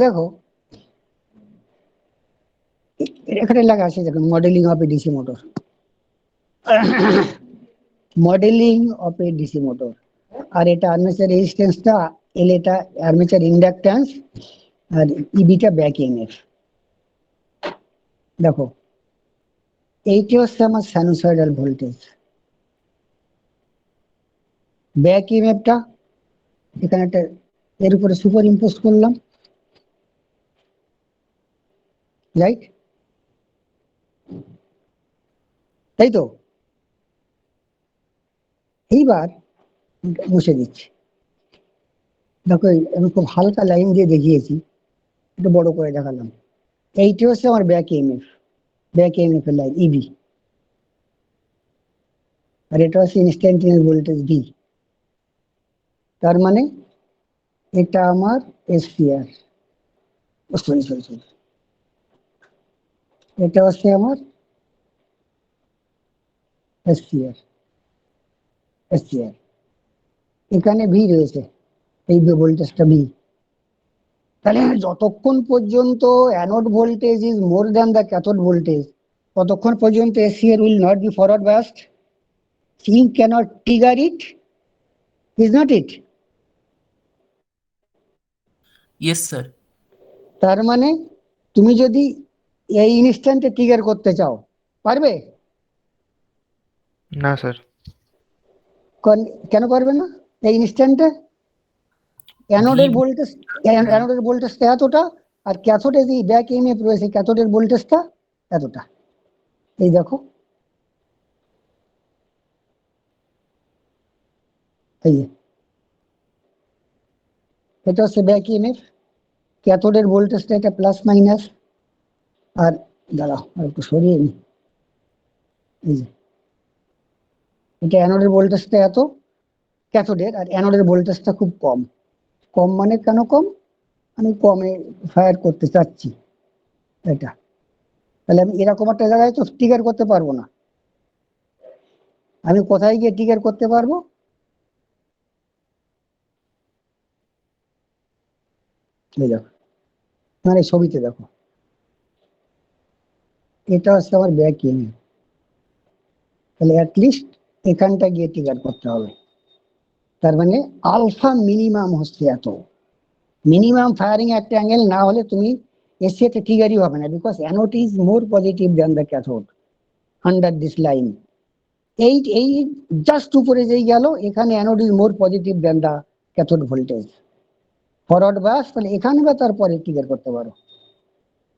দেখো এখানে লেখা আছে, দেখুন modelling of a DC motor. Modelling of a DC motor, আর এটা আর্মেচার রেজিস্ট্যান্সটা L, এটা আর্মেচার ইন্ডাকট্যান্স, আর ইবিটা ব্যাক ইএমএফ। দেখো এইটা হচ্ছে আমার সাইনুসয়েডাল ভোল্টেজ, ব্যাক ইএমএফটা এখানে একটা এর উপরে সুপার ইম্পোজ করলাম, রাইট? তাই তো? এইবার মুছে দিচ্ছি। দেখো আমি খুব হালকা লাইন দিয়ে দেখিয়েছি, একটু বড় করে দেখালাম। এইটি হচ্ছে আমার ব্যাক ইএমএফ, ব্যাক ইএমএফ এর লাইন ইবি, আর এটা হচ্ছে ইনস্ট্যান্টিনিয়াস ভোল্টেজ ডি। তার মানে এটা আমার এসপিআর, সরি সরি সরি, এটা হচ্ছে আমার এসপিআর, এসপিআর। এখানে ভি রয়েছে, এই ভোল্টেজটা ভি। তাহলে যতক্ষণ পর্যন্ত anode voltage is more than the cathode voltage, ততক্ষণ পর্যন্ত SCR will not be forward biased. Zinc cannot trigger it, is not it? Yes sir. তার মানে তুমি যদি এই ইনস্ট্যান্টে ট্রিগার করতে চাও, পারবে? না স্যার। কেন পারবে না? এই ইনস্ট্যান্টে অ্যানোডের ভোল্টেজ, অ্যানোডের ভোল্টেজটা এতটা, আর ক্যাথোডে যে ব্যাক ইএমএফ রয়েছে ক্যাথোডের ভোল্টেজটা এতটা। এই দেখো, এই যে এটা হচ্ছে ব্যাক ইএমএফ, ক্যাথোডের ভোল্টেজটা এটা প্লাস মাইনাস, আর দাঁড়াও আর একটু সরিয়ে নি, এই যে এটা অ্যানোডের ভোল্টেজটা এত ক্যাথোডের, আর অ্যানোডের ভোল্টেজটা খুব কম। কম মানে কেন কম? আমি কমে ফায়ার করতে চাচ্ছি এটা, তাহলে আমি এরকম একটা জায়গায় তো ট্রিগার করতে পারবো না। আমি কোথায় গিয়ে ট্রিগার করতে পারবো? এই দেখো, মানে ছবিতে দেখো, এটা হচ্ছে আমার ব্যাক ইএমএফ, তাহলে অ্যাটলিস্ট এখানটা গিয়ে ট্রিগার করতে হবে। তার মানে আলফা মিনিমাম হচ্ছে এত, মিনিমাম ফায়ারিং একটা অ্যাঙ্গেল না হলে তুমি এসিতে ট্রিগারই হবে না, because anode is more positive than the cathode under this line. এই জাস্ট উপরে যেই গেল, এখানে anode is more positive than the cathode voltage, forward bias, তাহলে এখানে বা তারপরে ট্রিগার করতে পারো।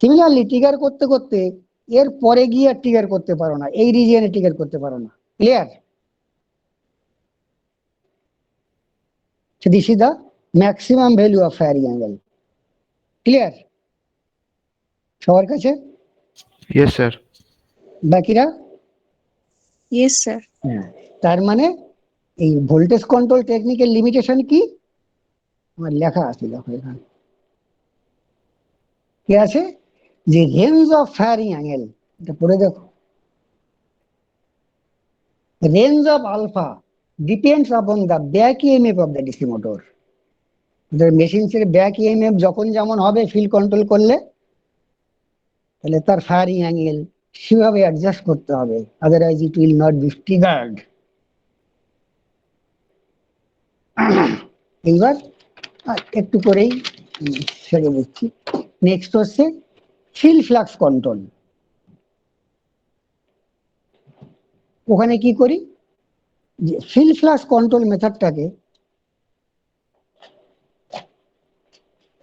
সিমিলারলি ট্রিগার করতে করতে এর পরে গিয়ে ট্রিগার করতে পারো না, এই রিজিয়নে ট্রিগার করতে পারো না। Clear? So this is the maximum value of firing angle. Clear? সবার কাছে? Yes sir. বাকিরা? Yes, sir. হ্যাঁ, তার মানে এই ভোল্টেজ কন্ট্রোল টেকনিকের লিমিটেশন কি? আমার লেখা আছে দেখো এখানে কি আছে, যে রেঞ্জ অফ ফায়ারিং অ্যাঙ্গেল, এটা পড়ে দেখো, range of alpha depends upon the back EMF of the DC motor. মেশিনসের ব্যাক ইএমএফ যখন যেমন হবে ফিল্ড কন্ট্রোল করলে, তাহলে তার ফায়ারিং অ্যাঙ্গেল সেভাবে অ্যাডজাস্ট করতে হবে, otherwise it will not be triggered. এইবার একটু করেই সেরে দিচ্ছি। নেক্সট হচ্ছে ফিল্ড ফ্লাক্স কন্ট্রোল। ওখানে কি করি, যে ফিল্ড ফ্লাক্স কন্ট্রোল মেথডটাকে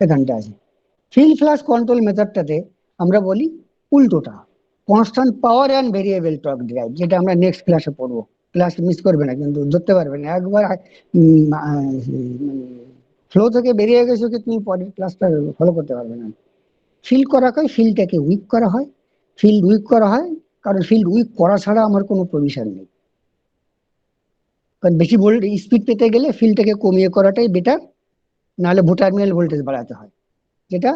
এখানটা আছে, ফিল্ড ফ্লাক্স কন্ট্রোল মেথডটাতে আমরা বলি উল্টোটা, constant power and variable torque drive, যেটা আমরা নেক্সট ক্লাসে পড়বো। ক্লাস মিস করবে না কিন্তু, ধরতে পারবে না একবার ফ্লো থেকে বেরিয়ে গেছো কি তুমি পরের ক্লাসটা ফলো করতে পারবে না। ফিল্ড করা হয়, ফিল্ডটাকে উইক করা হয়, ফিল্ড উইক করা হয় কারণ ফিল্ড উইক করা ছাড়া আমার কোনো প্রভিশন নেই। কারণ বেশি স্পিড পেতে গেলে ফিল্ডটাকে কমিয়ে করাটাই বেটার, নাহলে টার্মিনাল ভোল্টেজ বাড়াতে হয়, যেটা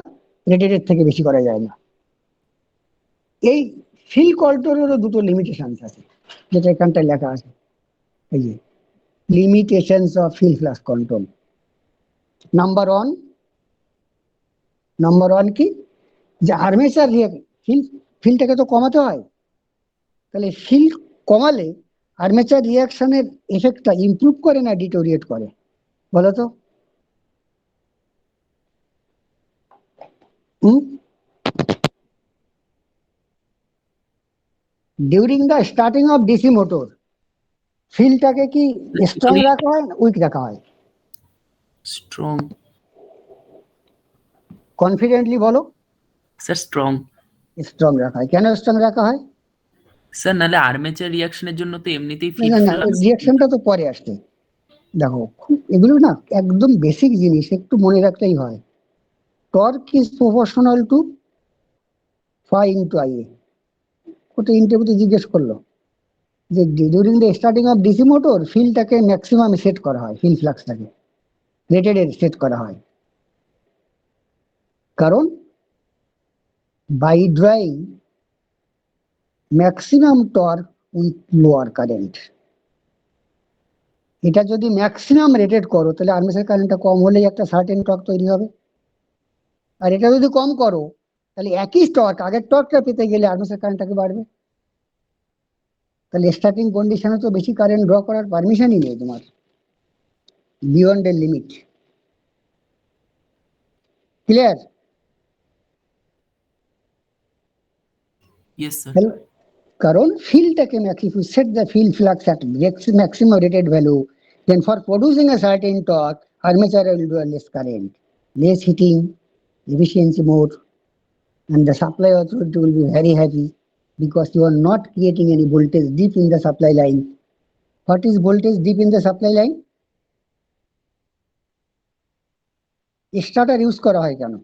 রেটেডের থেকে বেশি করা যায় না। এই ফিল্ড কন্ট্রোলেরও দুটো লিমিটেশন আছে, যেটা এখানটায় লেখা আছে, এই যে limitations of field flux control. Number one কি, যে আর্মেচার ফিল্ডটাকে তো কমাতে হয়, তাহলে ফিল্ড কমালে আর্মেচার রিয়াকশনের এফেক্টটা ইমপ্রুভ করে না ডিটোরিয়েট করে, বলো তো? During the starting of DC motor ফিল্ডটাকে কি স্ট্রং রাখা হয় না উইক রাখা হয়? স্ট্রং কনফিডেন্টলি বলো। Sir, strong. স্ট্রং রাখা হয়। কেন স্ট্রং রাখা হয়? স্যার নাহলে আর্মেচার রিঅ্যাকশনের জন্য তো এমনিতেই না ফিল্ড না না, ফ্লাক্স রিয়াকশনটা তো পরে আসছে। দেখো এগুলো না একদম বেসিক জিনিস, একটু মনে রাখলেই হয়। Torque is proportional to phi into I A. ওটা ইন্টারভিউতে জিজ্ঞেস করলো যে during the starting of DC motor ফিল্ডটাকে ম্যাক্সিমাম সেট করা হয়, ফিল্ড ফ্লাক্সটাকে রেটেড সেট করা হয়, কারণ by drawing maximum torque with lower current. এটা যদি ম্যাক্সিমাম রেটেড করো তাহলে আর্মেচার কারেন্টটা কম হলেই একটা সার্টেন টর্ক তৈরি হবে, আর এটা যদি কম করো তাহলে একই টর্ক আগের টর্কটা পেতে গেলে আর্মেচার কারেন্টটাকে বাড়বে। তাহলে স্টার্টিং কন্ডিশনে তো বেশি কারেন্ট ড্র করার পারমিশনই নেই তোমার, বিয়ন্ড এর লিমিট। ক্লিয়ার? Yes sir. কারণ ফিল্ডটাকে if you set the field flux at maximum rated value, then for producing a certain torque armature will do a less current, less heating efficiency more, and the supply authority will be very happy because you are not creating any voltage dip in the supply line. What is voltage dip in the supply line? Starter use করা হয় কেন?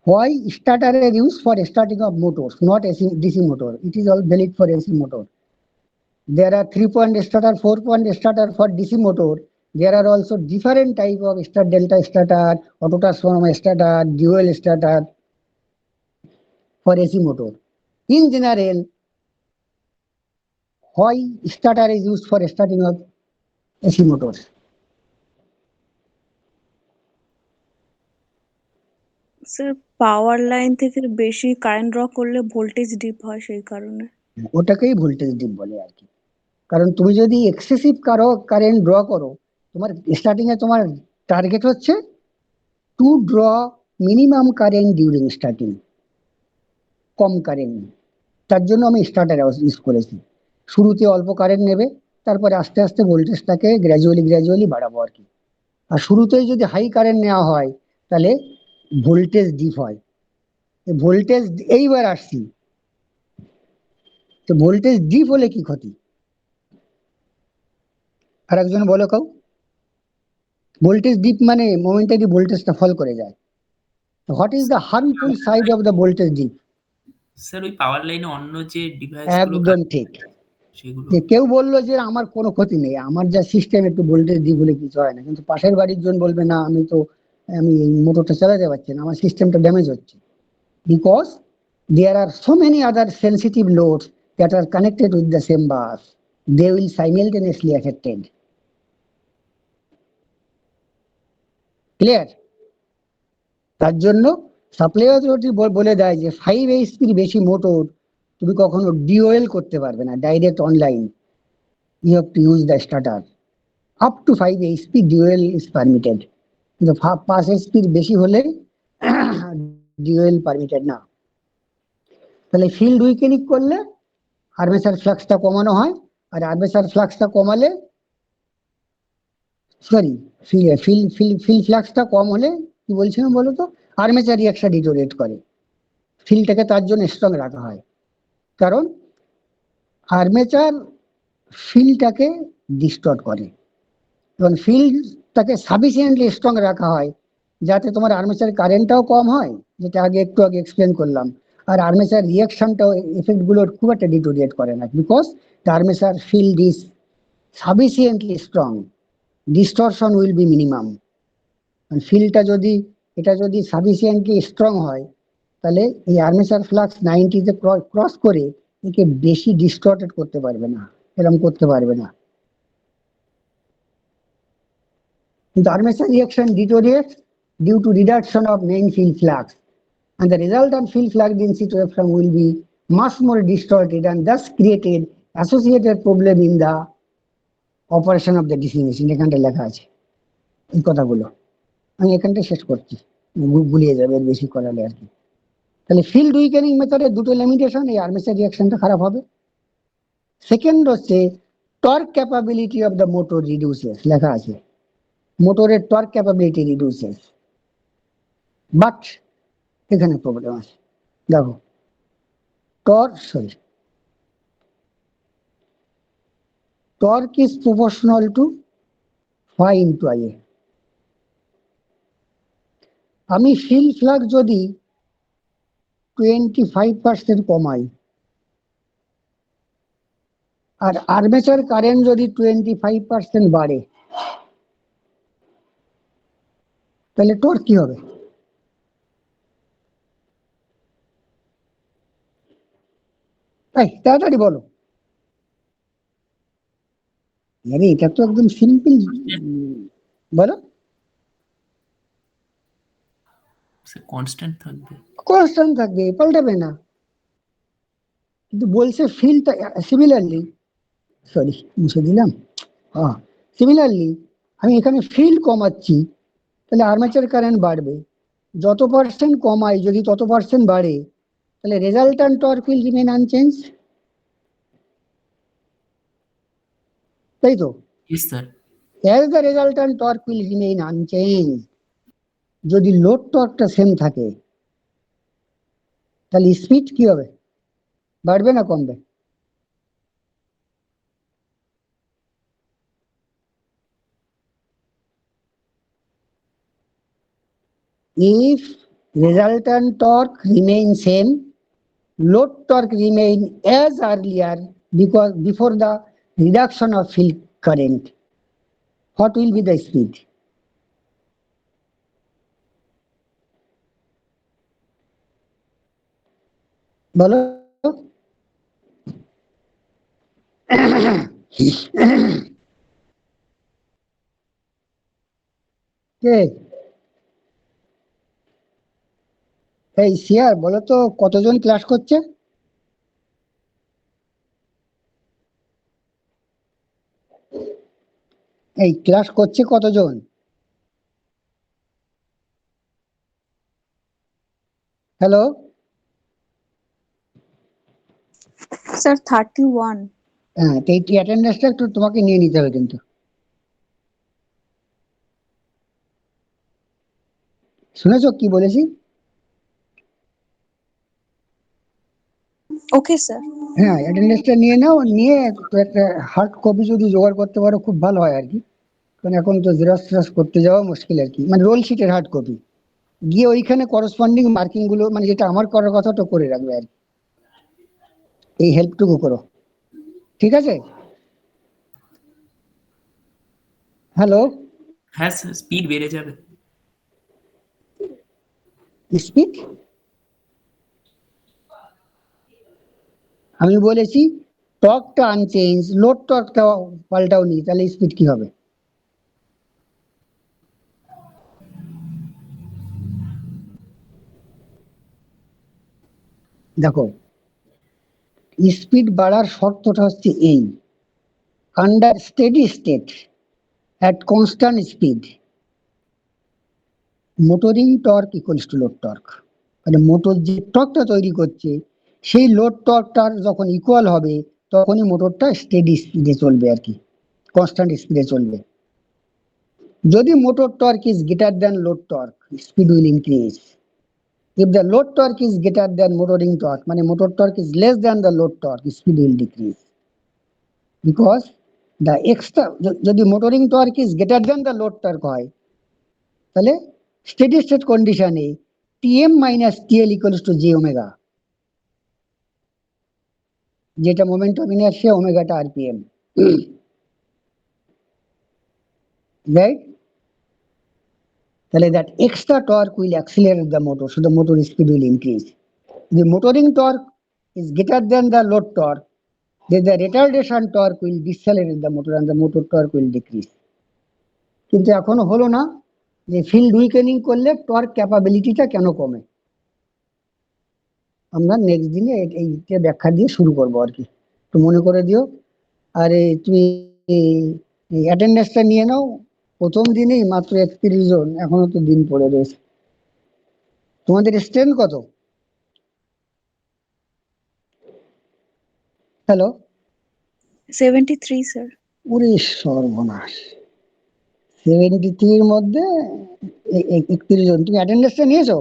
Why starter are used for starting of motors, not AC, DC motor. It is all valid for AC motor. There are 3-point starter, 4-point starter for DC motor. There are also different type of starter, delta starter, auto transformer starter, dual starter for AC motor. In general, why starter is used for starting of AC motors? Sir power line থেকে বেশি current draw করলে voltage deep হয় সেই কারণে। ওটাকেই voltage deep বলে আর কি। কারণ তুমি যদি এক্সেসিভ কারেন্ট ড্র করো, তোমার স্টার্টিং এ তোমার টার্গেট হচ্ছে two draw minimum current during starting, কম কারেন্ট। তার জন্য আমি স্টার্টার ইউজ করেছি। শুরুতে অল্প কারেন্ট নেবে, তারপরে আস্তে আস্তে ভোল্টেজটাকে গ্র্যাজুয়ালি বাড়াবো আর কি। আর শুরুতেই যদি হাই কারেন্ট নেওয়া হয় তাহলে ভোল্টেজ ডিপ হয়। ভোল্টেজ এইবার আসছি, তো ভোল্টেজ ডিপ হলে কি ক্ষতি? আর একজন বলো কাউ। ভোল্টেজ ডিপ মানে মোমেন্টারি ভোল্টেজটা ফল করে যায়। What is the harmful side of the voltage deep? Sir ওই পাওয়ার লাইনে অন্য যে ডিভাইসগুলো একদম ঠিক। সেগুলো যে কেউ বললো যে আমার কোনো ক্ষতি নেই, আমার যা সিস্টেম একটু ভোল্টেজ ডিপ হলে কিছু হয় না, কিন্তু পাশের বাড়ির জন বলবে না আমি এই মোটরটা চালাতে পারছি না, আমার সিস্টেমটা ড্যামেজ হচ্ছে। Because there are so many other sensitive loads that are connected with the same bus, they will simultaneously effected. Clear? তার জন্য সাপ্লাই অথরিটি বলে দেয় যে 5 এইচপির বেশি মোটর তুমি কখনো ডিওএল করতে পারবে না, direct online. You have to use the starter. Up to 5 HP DOL is permitted, কিন্তু 5 এইচপির বেশি হলে ডিওএল পারমিটেড না। তাহলে ফিল্ড উইকেনিং করলে আর্মেচার ফ্লাক্সটা কমানো হয়, আর আর্মেচার ফ্লাক্সটা কমালে ফিল্ড ফ্লাক্সটা কম হলে কি বলছিলাম বলো তো, আর্মেচার রিঅ্যাকশন ডিটোরেট করে। ফিল্ডটাকে তার জন্য স্ট্রং রাখা হয়, কারণ আর্মেচার ফিল্ডটাকে ডিস্টর্ট করে, এবং ফিল্ডটাকে সাফিসিয়েন্টলি স্ট্রং রাখা হয় যাতে তোমার আর্মেচার কারেন্টটাও কম হয়, যেটা একটু আগে এক্সপ্লেন করলাম, আর আর্মেচার রিঅ্যাকশনটাও এফেক্ট গুলো খুব একটা ডিটোরিয়েট করে না, because the armature field is sufficiently strong, distortion will be minimum. ফিল্ডটা যদি সাফিসিয়েন্টলি স্ট্রং হয় তাহলে এই আর্মেচার ফ্লাক্স 90 তে ক্রস করে একে বেশি ডিস্টর্টেড করতে পারবে না, এরকম করতে পারবে না। কিন্তু armature reaction deteriorates due to reduction of main field flux, and the resultant field flux density waveform will be much more distorted and thus created associated problem in the operation of the DC machine. এখানটা লেখা আছে এই কথাগুলো, আমি এখানটা শেষ করছি, গুলিয়ে যাবে এর বেশি করালে আর কি। তাহলে ফিল্ড উইকেনিং মেথডের দুটো লিমিটেশন, এই আর্মেচার রিঅ্যাকশনটা খারাপ হবে। সেকেন্ড হচ্ছে torque capability of the motor reduces, লেখা আছে মোটরের টর্ক ক্যাপাবিলিটি রিডিউসেস, বাট এখানে প্রবলেম আছে। দেখো torque is proportional to phi into Ia. আমি ফিল্ড ফ্লাক্স যদি 25% কমাই আর আর্মেচার কারেন্ট যদি 25% বাড়ে, তাহলে টর্ক কি হবে? তাড়াতাড়ি বলো। আরে এটা তো একদম সিম্পল, বলো। কনস্ট্যান্ট থাকবে, কনস্ট্যান্ট থাকবে, পাল্টাবে না। কিন্তু বলছে ফিল্ডটা সিমিলারলি, সরি মুছে দিলাম, সিমিলারলি আমি এখানে ফিল্ড কমাচ্ছি, তাহলে আর্মেচার কারেন্ট বাড়বে। যত পার্সেন্ট কমাই যদি তত পার্সেন্ট বাড়ে, তাহলে resultant torque will remain unchange, তাই তো? Yes sir. As the resultant torque will remain unchanged, যদি লোড টর্কটা সেম থাকে, তাহলে স্পিড কি হবে? বাড়বে না কমবে? If resultant torque remains same, load torque remain as earlier because before the reduction of field current, what will be the speed? বলো। এই সিয়ার বলো তো কতজন ক্লাস করছে? এই ক্লাস করছে কতজন? Hello sir 31। হ্যাঁ, তো এই অ্যাটেন্ডেন্সটা একটু তোমাকে নিয়ে নিতে হবে কিন্তু। শুনেছো কি বলেছি? Okay sir. হ্যাঁ, অ্যাটেন্ডেন্সটা নিয়ে নাও, নিয়ে একটা হার্ড কপি যদি জোগাড় করতে পারো খুব ভালো হয় আর কি, কারণ এখন তো জেরক্স করতে যাওয়া মুশকিল আর কি, মানে রোল শিটের হার্ড কপি, গিয়ে ওইখানে করসপন্ডিং মার্কিং গুলো মানে যেটা আমার করার কথা তো করে রাখবে আর কি, এই হেল্পটুকু করো, ঠিক আছে? হ্যালো, হ্যাঁ স্যার, স্পিড বেড়ে যাবে। স্পিড আমি বলেছি টর্কটা আনচেঞ্জ, লোড টর্কটা পাল্টাও নি, তাহলে স্পিড কি হবে? দেখো, স্পিড বাড়ার শর্তটা হচ্ছে এই, under steady state at constant speed motoring torque equals to load torque, মানে মোটর যে টর্কটা তৈরি করছে সেই লোড টর্কটার যখন ইকুয়াল হবে তখনই মোটরটা স্টেডি স্পিডে চলবে আর কি, কনস্ট্যান্ট স্পিডে চলবে। যদি motor torque is greater than load torque, speed will increase. If the load torque is greater than motoring torque, মানে motor torque is less than the load torque, speed will decrease. Because the extra, যদি motoring torque is greater than the load torque হয়, তাহলে steady state condition-এ Tm minus TL equals to j omega, যেটা moment of inertia ওমেগাটা RPM, right? তাহলে that extra torque will accelerate the motor, so the motor speed will increase. The motoring torque is greater than the load torque, then the retardation torque will decelerate the motor and the motor torque will decrease. কিন্তু এখনো হলো না যে field উইকেনিং করলে torque ক্যাপাবিলিটিটা কেন কমে। আমরা next দিনে এইটা ব্যাখ্যা দিয়ে শুরু করবো আর কি, একটু মনে করে দিও। আরে তুমি অ্যাটেন্ডেন্সটা নিয়ে নাও, প্রথম দিনেই মাত্র 31 জন, এখনো তো দিন পড়ে রয়েছে। তোমাদের স্ট্রেন্থ কত? Hello, 73 sir. ওরে সর্বনাশ, 73 মধ্যে 31 জন। তুমি অ্যাটেন্ডেন্সটা নিয়েছো?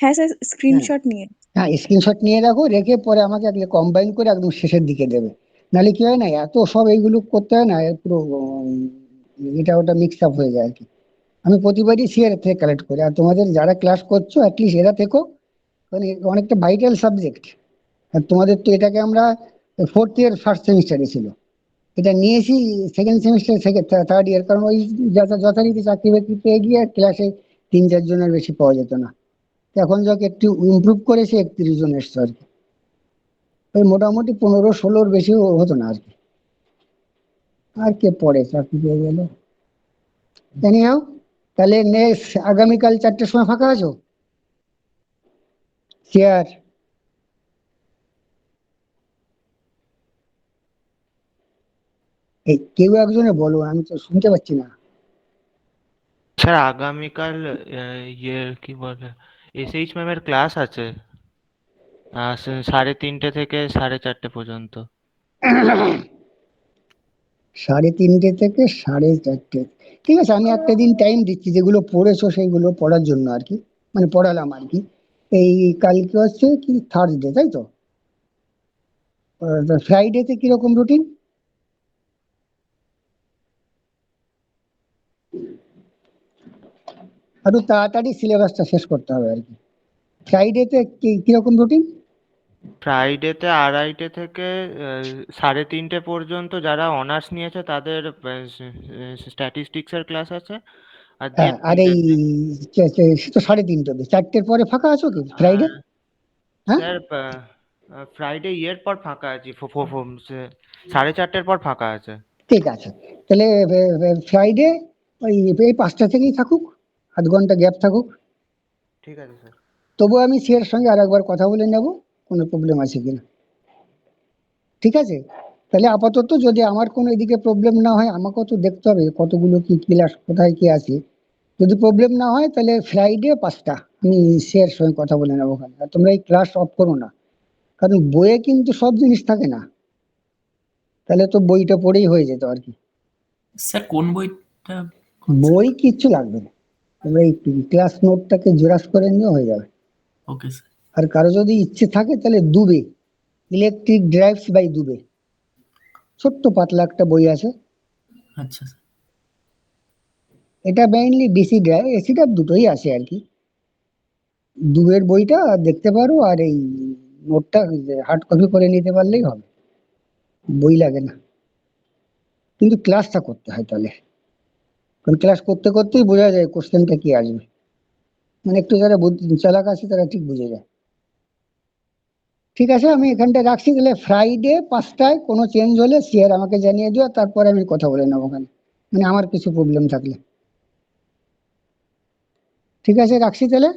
হ্যাঁ স্যার, স্ক্রিনশট নিয়ে। হ্যাঁ, স্ক্রিনশট নিয়ে রাখো, রেখে পরে আমাকে কম্বাইন করে একদম শেষের দিকে দেবে। নাহলে কি হয় না, এত সব এইগুলো করতে হয় না, পুরো এটা ওটা মিক্স আপ হয়ে যায় আর কি। আমি প্রতিবারই সিআর থেকে কালেক্ট করি। আর তোমাদের যারা ক্লাস করছো অ্যাটলিস্ট এরা থেকো, কারণ অনেকটা ভাইটাল সাবজেক্ট। আর তোমাদের তো এটাকে আমরা ফোর্থ ইয়ার ফার্স্ট সেমিস্টারে ছিল, এটা নিয়েছি সেকেন্ড সেমিস্টার থার্ড ইয়ার, কারণ ওই যথারীতি চাকরি বাকরি পেয়ে গিয়ে ক্লাসে 3-4 জনের বেশি পাওয়া যেত না। তো এখন যাকে একটু ইমপ্রুভ করেছে, 31 জন এসছে আর কি। ওই মোটামুটি 15-16 বেশি হতো না আর কি। আর কে পড়ে চাকরি পেয়ে গেল। এনিহাও, তাহলে নেক্সট আগামীকাল 4টের সময় ফাঁকা আছো? শেয়ার এই কেউ একজনে বলো, আমি তো শুনতে পাচ্ছি না। স্যার আগামীকাল ইয়ে কি বলে এসএইচ ম্যামের ক্লাস আছে 3:30 থেকে 4:30 পর্যন্ত। 3:30 থেকে 4:30। ঠিক আছে, আমি একটা দিন টাইম দিচ্ছি, যেগুলো পড়েছো সেইগুলো পড়ার জন্য আর কি, মানে পড়ালাম আর কি। এই কালকে হচ্ছে কি থার্সডে, তাই তো? ফ্রাইডেতে কিরকম রুটিন? একটু তাড়াতাড়ি সিলেবাসটা শেষ করতে হবে আর কি। ফ্রাইডেতে কিরকম রুটিন? ফ্রাইডেতে 2:30 থেকে 3:30 পর্যন্ত যারা অনার্স নিয়েছে তাদের স্ট্যাটিস্টিক্সের ক্লাস আছে। আর দিয়ে হ্যাঁ, আর এই সে তো 3:30 অব্দি, 4টের পরে ফাঁকা আছো কি ফ্রাইডে? হ্যাঁ, স্যার ফ্রাইডে ইয়ের পর ফাঁকা আছি, 4:30 পর ফাঁকা আছে। ঠিক আছে। তাহলে ফ্রাইডে ওই এই 5টা থেকেই থাকুক, আধ ঘন্টা গ্যাপ থাকুক। ঠিক আছে স্যার। তবু আমি সিএর সঙ্গে আর একবার কথা বলে নেব, কোনো প্রবলেম আছে কিনা। ঠিক আছে, তাহলে আপাতত যদি আমার কোনো এদিকে প্রবলেম না হয়, আমাকেও তো দেখতে হবে কতগুলো কি ক্লাস কোথায় কি আছে। যদি প্রবলেম না হয় তাহলে ফ্রাইডে 5টা আমি সিএর সঙ্গে কথা বলে নেবো ওখানে। আর তোমরা এই ক্লাস অফ করো না, কারণ বইয়ে কিন্তু সব জিনিস থাকে না, তাহলে তো বইটা পড়েই হয়ে যেত আর কি। স্যার কোন বইটা? বই কিচ্ছু লাগবে না, তোমরা এই ক্লাস নোটটাকে জেরক্স করে নিয়ে হয়ে যাবে। Okay sir. আর কারো যদি ইচ্ছে থাকে তাহলে Dubey, electric drives by Dubey, ছোট্ট পাতলা একটা বই আছে। আচ্ছা স্যার। এটা mainly DC drive, AC drive দুটোই আছে আর কি। দুবের বইটা দেখতে পারো, আর এই নোটটা হার্ড কপি করে নিতে পারলেই হবে, বই লাগে না। কিন্তু ক্লাসটা করতে হয় তাহলে, কারণ ক্লাস করতে করতেই বোঝা যায় কোশ্চেনটা কি আসবে। মানে একটু যারা চালাক আছে তারা ঠিক বুঝে যায়। ঠিক আছে, আমি এখানটা রাখছি। তাহলে ফ্রাইডে 5টায় কোনো চেঞ্জ হলে শেয়ার আমাকে জানিয়ে দিও, তারপরে আমি কথা বলে নেবো ওখানে, মানে আমার কিছু প্রবলেম থাকলে। ঠিক আছে, রাখছি তাহলে।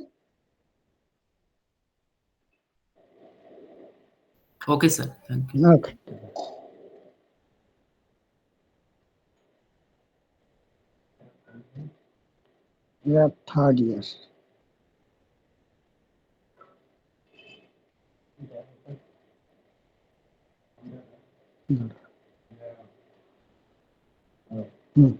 Okay sir, thank you. Okay. Third year. Hmm.